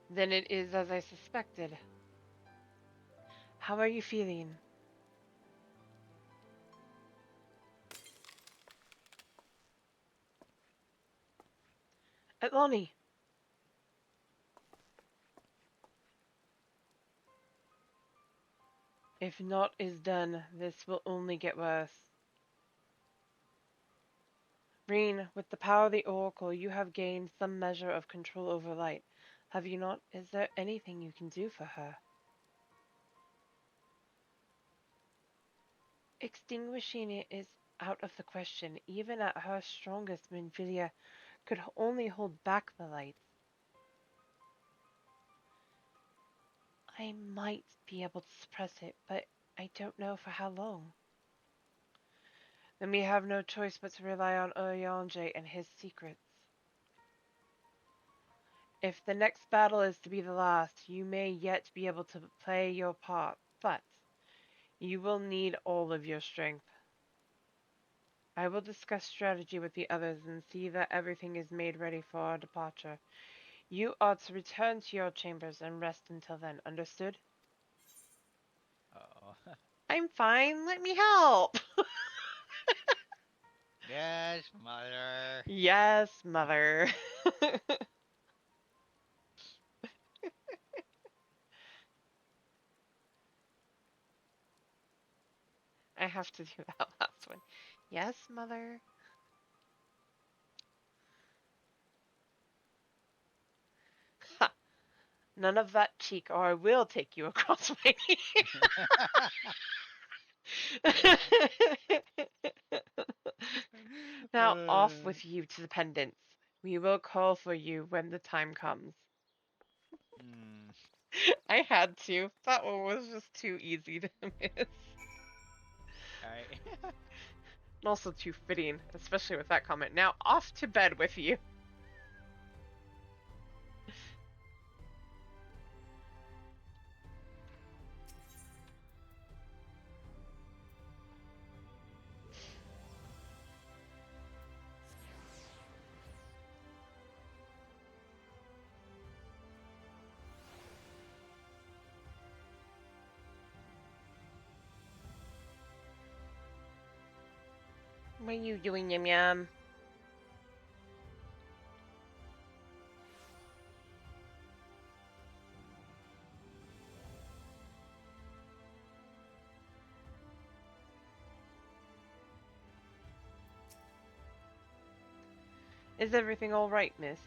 Then it is as I suspected. How are you feeling? Atlani! If naught is done, this will only get worse. Reen, with the power of the Oracle, you have gained some measure of control over light. Have you not? Is there anything you can do for her? Extinguishing it is out of the question. Even at her strongest, Minfilia could only hold back the light. I might be able to suppress it, but I don't know for how long. Then we have no choice but to rely on Eorzea and his secrets. If the next battle is to be the last, you may yet be able to play your part, but you will need all of your strength. I will discuss strategy with the others and see that everything is made ready for our departure. You are to return to your chambers and rest until then. Understood? Uh-oh. I'm fine. Let me help. Yes, mother. Yes, mother. I have to do that last one. Yes, mother. Ha. None of that cheek, or I will take you across my knee. Now off with you to the pendants. We will call for you when the time comes. Hmm. I had to. That one was just too easy to miss. Alright. And also too fitting, especially with that comment. Now off to bed with you. What are you doing, Yum Yum? Is everything all right, miss?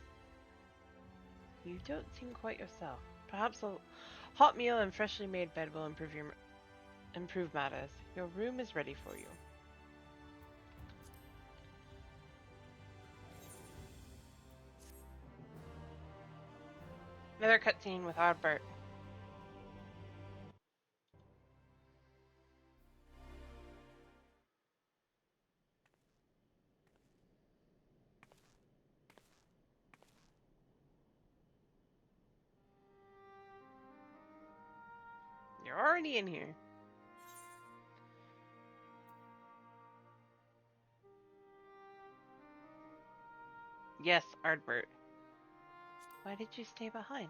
You don't seem quite yourself. Perhaps a hot meal and freshly made bed will improve matters. Your room is ready for you. Another cutscene with Albert. You're already in here. Yes, Ardbert. Why did you stay behind?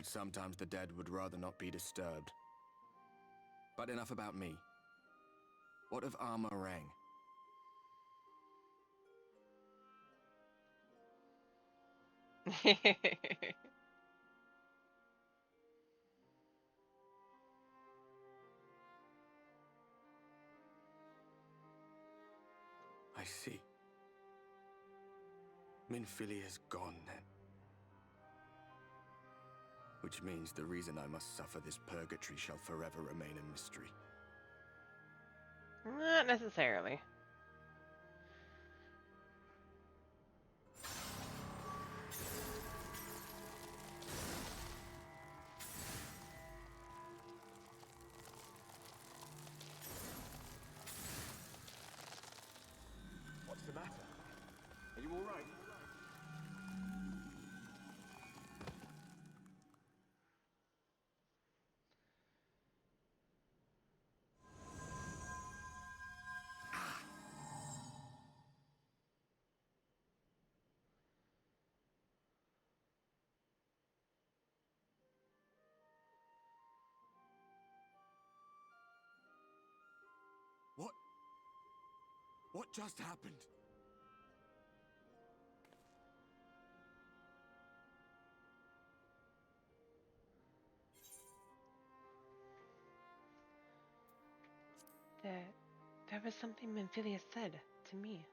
Sometimes the dead would rather not be disturbed. But enough about me. What of Armorang? I see. Minfilia's gone then. Which means the reason I must suffer this purgatory shall forever remain a mystery. Not necessarily. What's the matter? Are you all right? What just happened? There was something Minfilia said to me.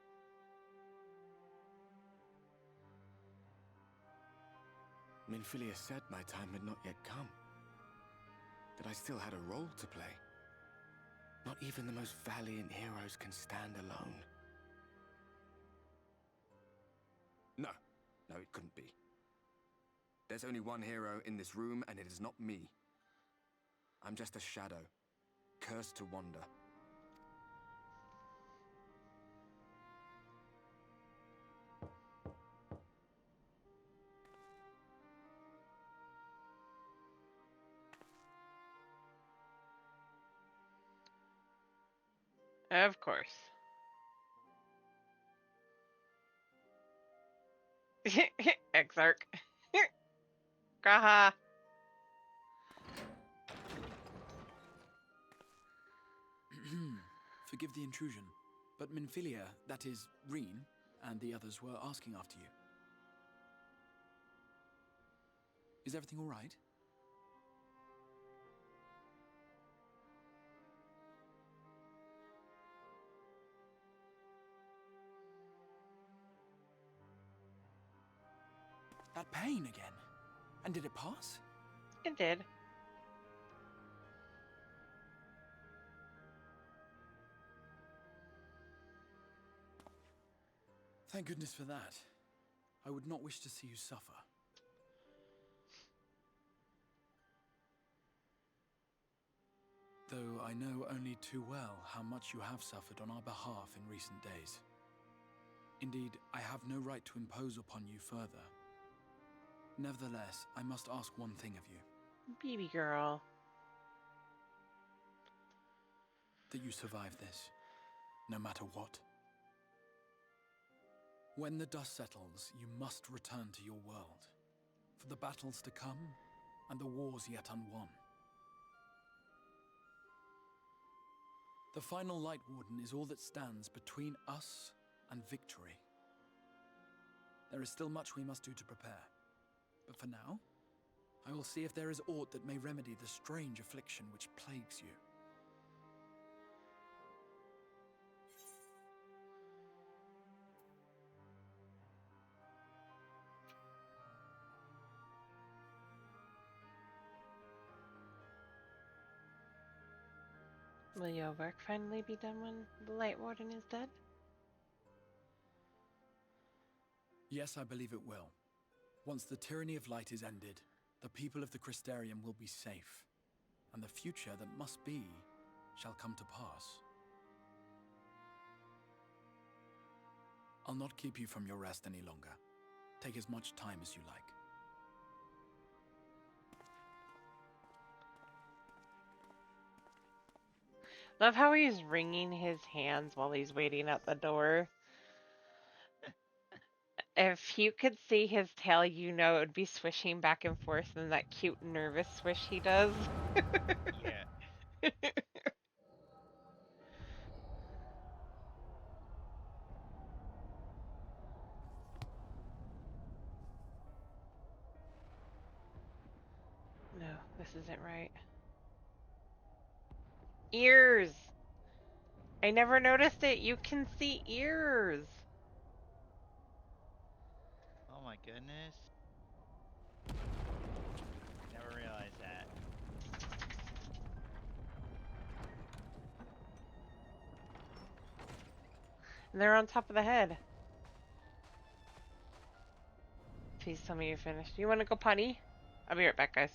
Minfilia said my time had not yet come. That I still had a role to play. Not even the most valiant heroes can stand alone. No, it couldn't be. There's only one hero in this room, and it is not me. I'm just a shadow, cursed to wander. Of course. Exarch. Gaha. Forgive the intrusion, but Minfilia, that is, Reen, and the others were asking after you. Is everything all right? That pain again. And did it pass? It did. Thank goodness for that. I would not wish to see you suffer. Though I know only too well how much you have suffered on our behalf in recent days. Indeed, I have no right to impose upon you further. Nevertheless, I must ask one thing of you. Baby girl. That you survive this, no matter what. When the dust settles, you must return to your world, for the battles to come and the wars yet unwon. The final Light Warden is all that stands between us and victory. There is still much we must do to prepare, but for now, I will see if there is aught that may remedy the strange affliction which plagues you. Will your work finally be done when the Light Warden is dead? Yes, I believe it will. Once the tyranny of light is ended, the people of the Crystarium will be safe, and the future that must be shall come to pass. I'll not keep you from your rest any longer. Take as much time as you like. Love how he's wringing his hands while he's waiting at the door. If you could see his tail, you know it would be swishing back and forth in that cute, nervous swish he does. Yeah. No, this isn't right. Ears! I never noticed it. You can see ears. Oh my goodness. Never realized that. And they're on top of the head. Please tell me you're finished. You want to go potty? I'll be right back, guys.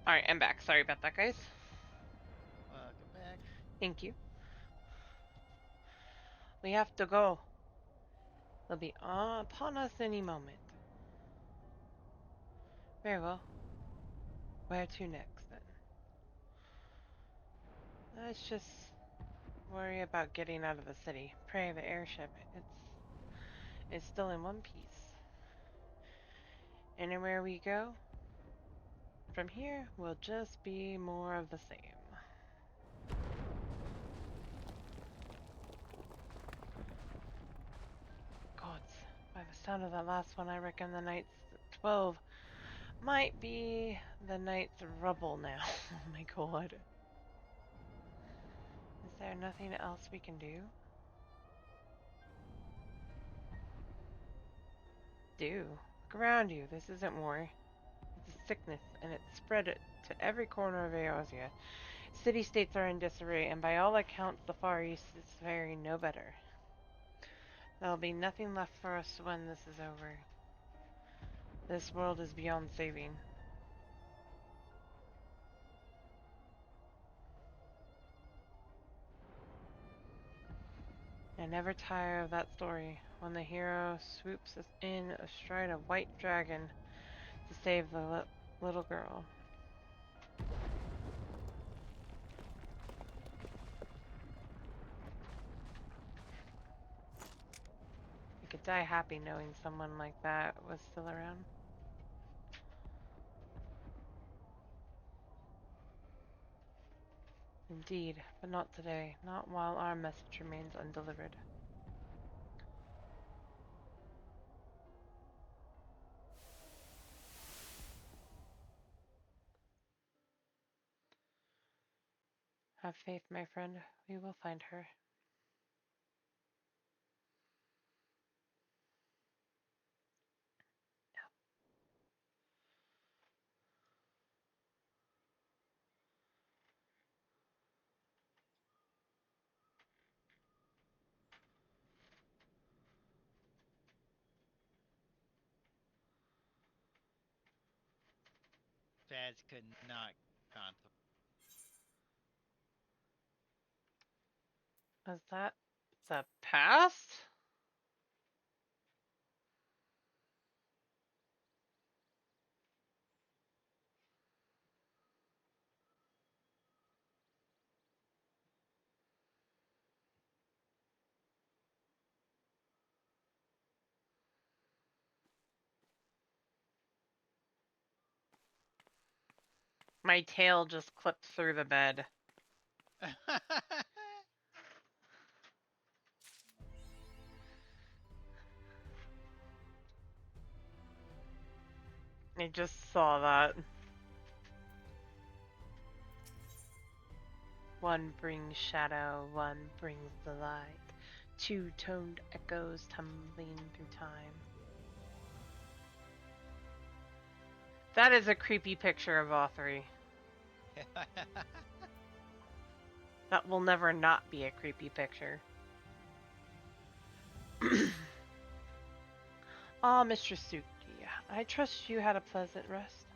Alright, I'm back. Sorry about that, guys. Welcome back. Thank you. We have to go. They'll be upon us any moment. Very well. Where to next, then? Let's just worry about getting out of the city. Pray the airship. It's still in one piece. Anywhere we go, from here will just be more of the same. Gods, by the sound of that last one, I reckon the Knights 12 might be the Knights rubble now. Oh my god. Is there nothing else we can do? Look around you. This isn't war. It's a sickness, and it's spread it to every corner of Eorzea. City-states are in disarray, and by all accounts, the Far East is faring no better. There'll be nothing left for us when this is over. This world is beyond saving. I never tire of that story, when the hero swoops in astride a white dragon to save the little girl. I could die happy knowing someone like that was still around. Indeed, but not today, not while our message remains undelivered. Have faith, my friend. We will find her. Fads could not contemplate. Is that the past? My tail just clipped through the bed. I just saw that. One brings shadow, one brings the light. Two-toned echoes tumbling through time. That is a creepy picture of all three. That will never not be a creepy picture. Ah, Mistress Suki, I trust you had a pleasant rest.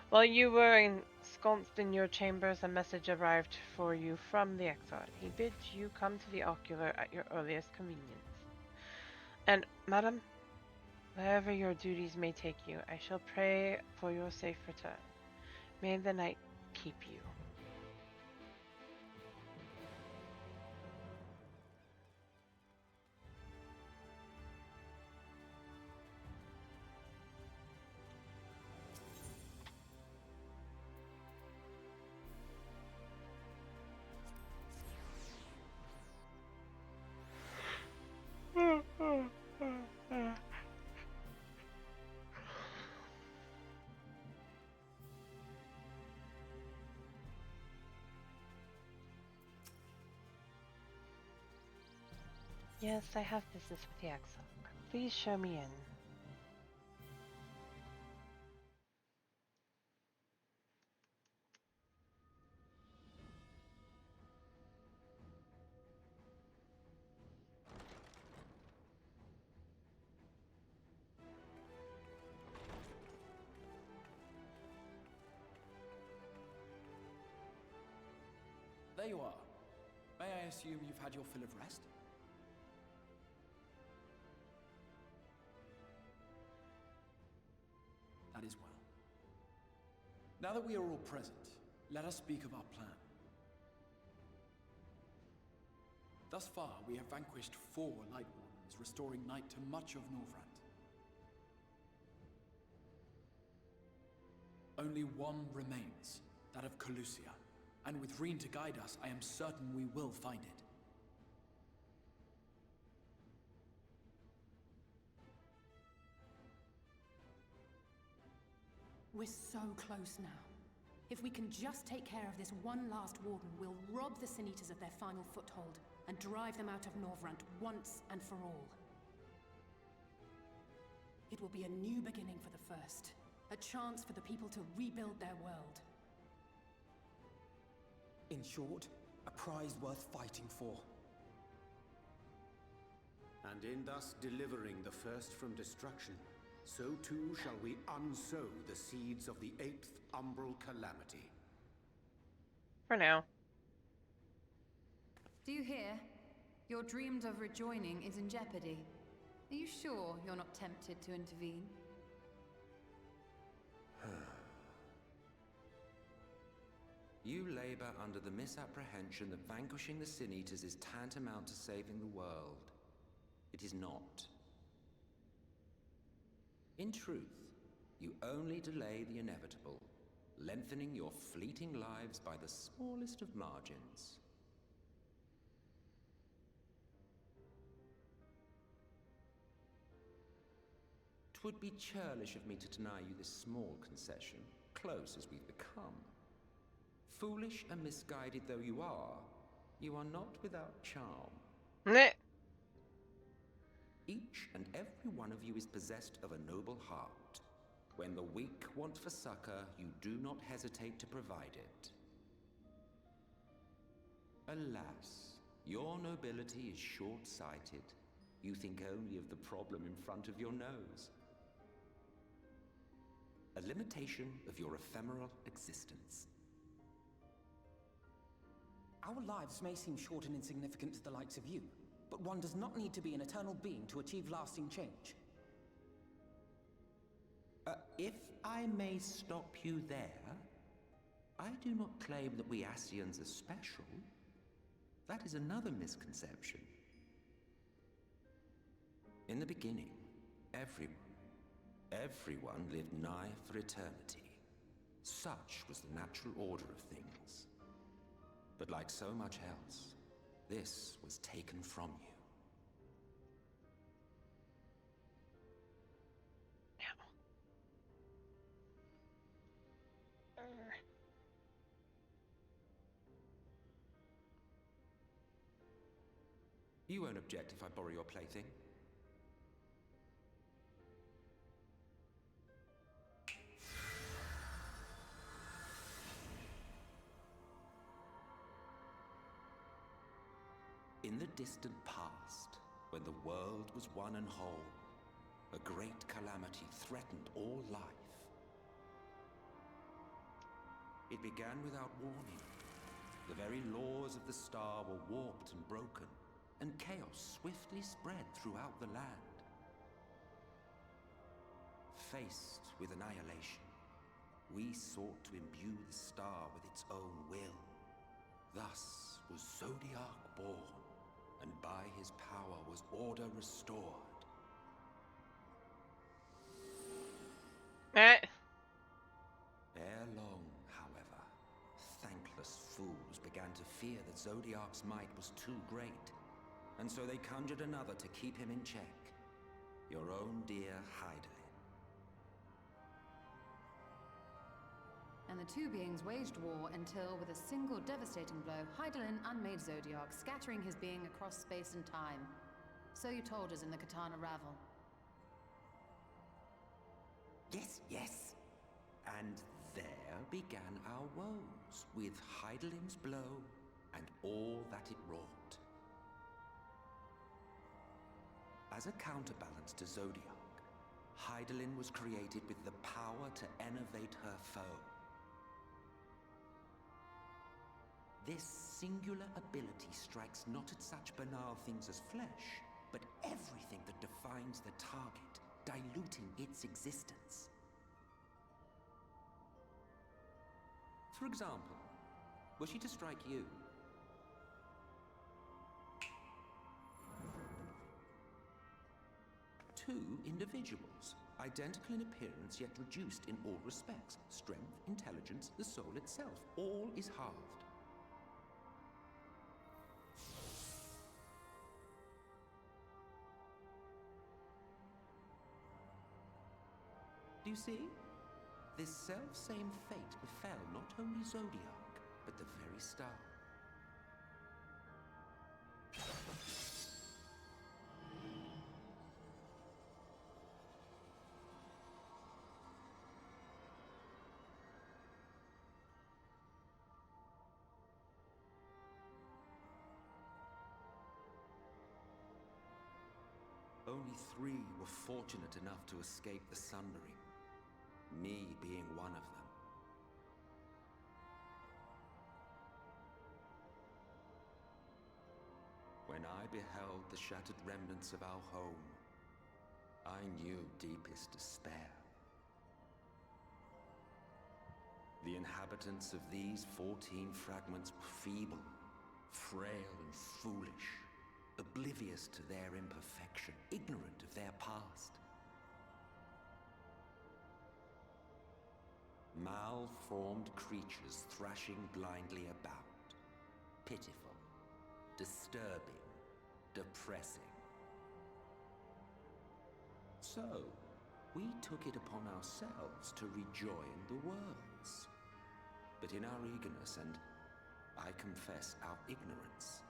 While you were ensconced in your chambers, a message arrived for you from the exile. He bids you come to the ocular at your earliest convenience. And, madam, wherever your duties may take you, I shall pray for your safe return. May the night keep you. Yes, I have business with the exile. Please show me in. There you are. May I assume you've had your fill of rest? That is well. Now that we are all present, let us speak of our plan. Thus far, we have vanquished 4 Light Wardens, restoring night to much of Norvrand. Only one remains, that of Calusia, and with Reen to guide us, I am certain we will find it. We're so close now. If we can just take care of this one last Warden, we'll rob the Sin Eaters of their final foothold and drive them out of Norvrand once and for all. It will be a new beginning for the First. A chance for the people to rebuild their world. In short, a prize worth fighting for. And in thus delivering the First from destruction, so too shall we unsow the seeds of the 8th Umbral Calamity. For now. Do you hear? Your dreamed of rejoining is in jeopardy. Are you sure you're not tempted to intervene? You labor under the misapprehension that vanquishing the Sin Eaters is tantamount to saving the world. It is not. In truth, you only delay the inevitable, lengthening your fleeting lives by the smallest of margins. Twould be churlish of me to deny you this small concession, close as we've become. Foolish and misguided though you are not without charm. Meh. Each and every one of you is possessed of a noble heart. When the weak want for succor, you do not hesitate to provide it. Alas, your nobility is short-sighted. You think only of the problem in front of your nose. A limitation of your ephemeral existence. Our lives may seem short and insignificant to the likes of you, but one does not need to be an eternal being to achieve lasting change. If I may stop you there, I do not claim that we Ascians are special. That is another misconception. In the beginning, everyone lived nigh for eternity. Such was the natural order of things. But like so much else, this was taken from you. You won't object if I borrow your plaything? In the distant past, when the world was one and whole, a great calamity threatened all life. It began without warning. The very laws of the star were warped and broken, and chaos swiftly spread throughout the land. Faced with annihilation, we sought to imbue the star with its own will. Thus was Zodiark born, and by his power was order restored. Ere long, however, thankless fools began to fear that Zodiark's might was too great, and so they conjured another to keep him in check. Your own dear Hydaelyn. And the two beings waged war until, with a single devastating blow, Hydaelyn unmade Zodiark, scattering his being across space and time. So you told us in the Katana Ravel. Yes. And there began our woes, with Hydaelyn's blow and all that it wrought. As a counterbalance to Zodiark, Hydaelyn was created with the power to enervate her foe. This singular ability strikes not at such banal things as flesh, but everything that defines the target, diluting its existence. For example, were she to strike you, two individuals, identical in appearance yet reduced in all respects. Strength, intelligence, the soul itself, all is halved. Do you see? This self-same fate befell not only Zodiac, but the very star. Only 3 were fortunate enough to escape the Sundering, me being one of them. When I beheld the shattered remnants of our home, I knew deepest despair. The inhabitants of these 14 fragments were feeble, frail and foolish, oblivious to their imperfection, ignorant of their past. Malformed creatures thrashing blindly about. Pitiful, disturbing, depressing. So, we took it upon ourselves to rejoin the worlds. But in our eagerness and, I confess, our ignorance,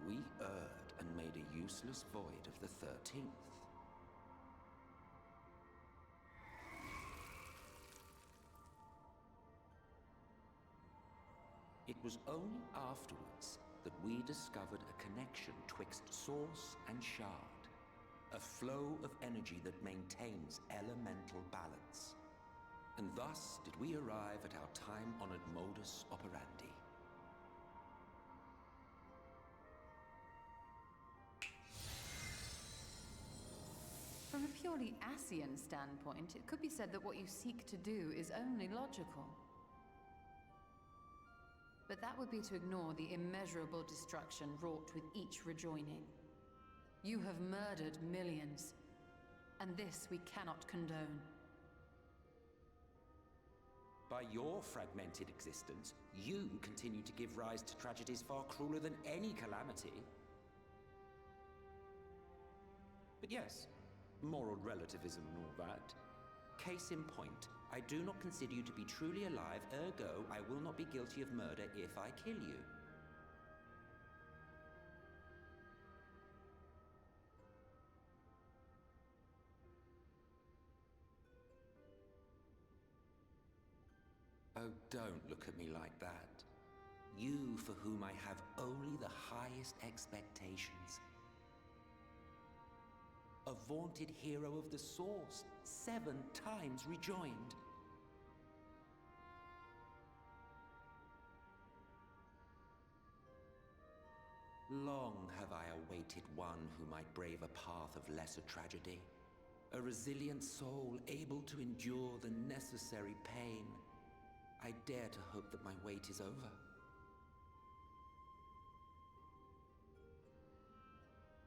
we erred and made a useless void of the 13th. It was only afterwards that we discovered a connection twixt source and shard, a flow of energy that maintains elemental balance. And thus did we arrive at our time-honored modus operandi. From a purely Ascian standpoint, it could be said that what you seek to do is only logical. But that would be to ignore the immeasurable destruction wrought with each rejoining. You have murdered millions, and this we cannot condone. By your fragmented existence, you continue to give rise to tragedies far crueler than any calamity. But yes, moral relativism and all that. Case in point, I do not consider you to be truly alive, ergo I will not be guilty of murder if I kill you. Oh, don't look at me like that. You for whom I have only the highest expectations. A vaunted hero of the Source, 7 times rejoined. Long have I awaited one who might brave a path of lesser tragedy. A resilient soul able to endure the necessary pain. I dare to hope that my wait is over.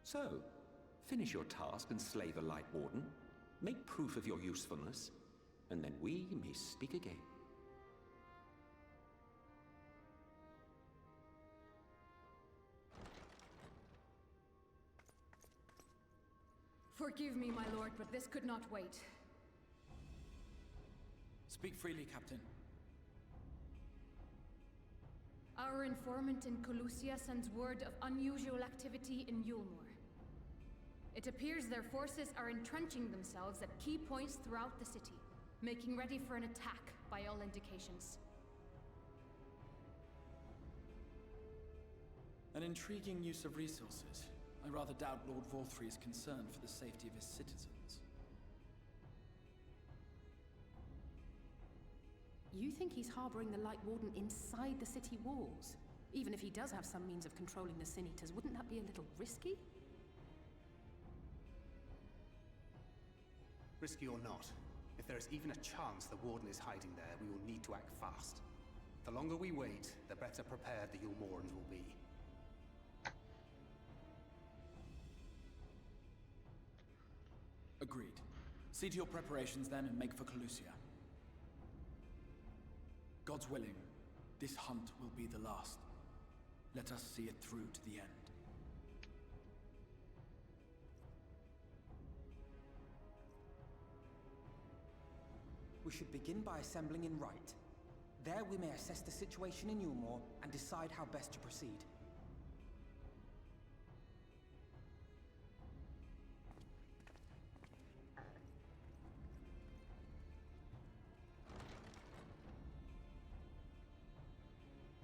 So, finish your task and slay the Light Warden. Make proof of your usefulness, and then we may speak again. Forgive me, my lord, but this could not wait. Speak freely, Captain. Our informant in Colusia sends word of unusual activity in Yulmore. It appears their forces are entrenching themselves at key points throughout the city, making ready for an attack by all indications. An intriguing use of resources. I rather doubt Lord Vorthry is concerned for the safety of his citizens. You think he's harboring the Light Warden inside the city walls? Even if he does have some means of controlling the Sin Eaters, wouldn't that be a little risky? Risky or not, if there is even a chance the Warden is hiding there, we will need to act fast. The longer we wait, the better prepared the Yulmorans will be. Agreed. See to your preparations then and make for Calusia. God's willing, this hunt will be the last. Let us see it through to the end. We should begin by assembling in Rite. There we may assess the situation in Yulmore and decide how best to proceed.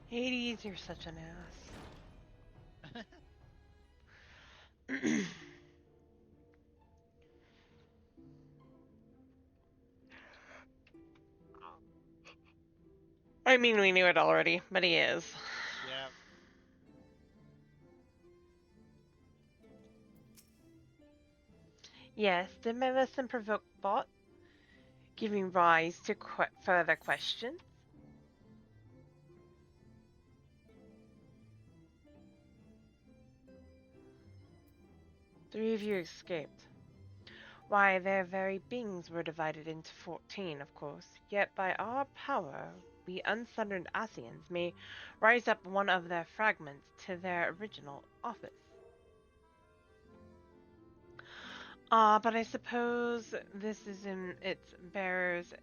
Hades, you're such an ass. I mean, we knew it already, but he is. Yeah. Yes, did my lesson provoke thought, giving rise to further questions? Three of you escaped. Why, their very beings were divided into 14, of course, yet by our power, we unsundered Asians may rise up one of their fragments to their original office. But I suppose this is in its bearers.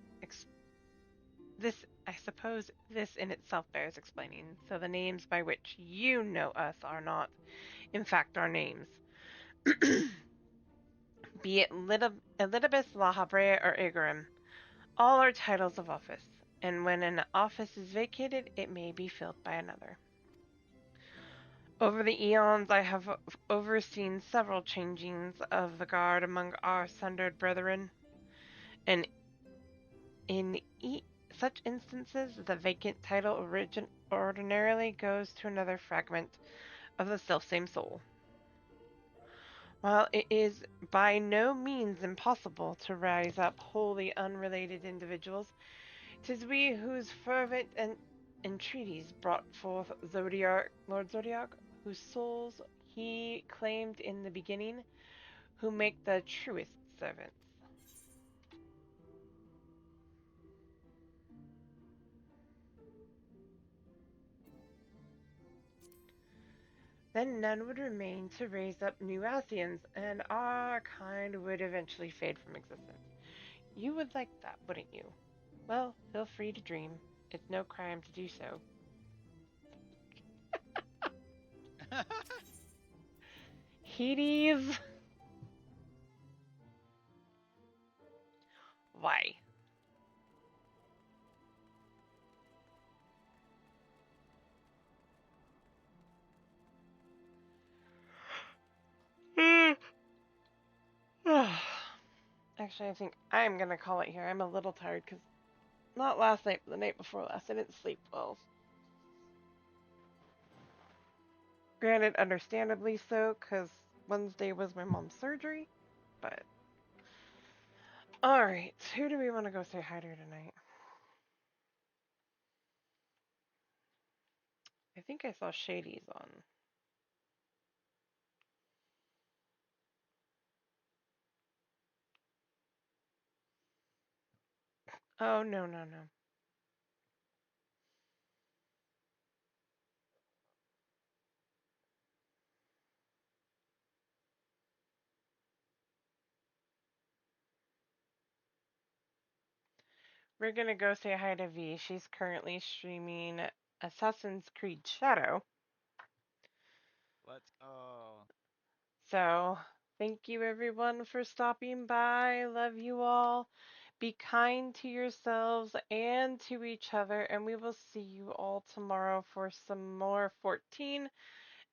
I suppose this in itself bears explaining. So the names by which you know us are not, in fact, our names. Be it Elidibus, Lahabre, or Igarim, all are titles of office, and when an office is vacated, it may be filled by another. Over the eons, I have overseen several changings of the guard among our sundered brethren, and in such instances, the vacant title ordinarily goes to another fragment of the selfsame soul. While it is by no means impossible to rise up wholly unrelated individuals, 'tis we whose fervent entreaties brought forth Lord Zodiac, whose souls he claimed in the beginning, who make the truest servants. Then none would remain to raise up new Asians, and our kind would eventually fade from existence. You would like that, wouldn't you? Well, feel free to dream. It's no crime to do so. Hades! Why? Actually, I think I'm gonna call it here. I'm a little tired because not last night, but the night before last, I didn't sleep well. Granted, understandably so, because Wednesday was my mom's surgery, but... Alright, who do we want to go say hi to tonight? I think I saw Shady's on. Oh, no, no, no. We're gonna go say hi to V. She's currently streaming Assassin's Creed Shadow. Let's go. So, thank you everyone for stopping by. Love you all. Be kind to yourselves and to each other, and we will see you all tomorrow for some more 14,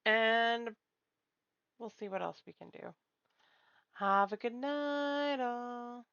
and we'll see what else we can do. Have a good night, all.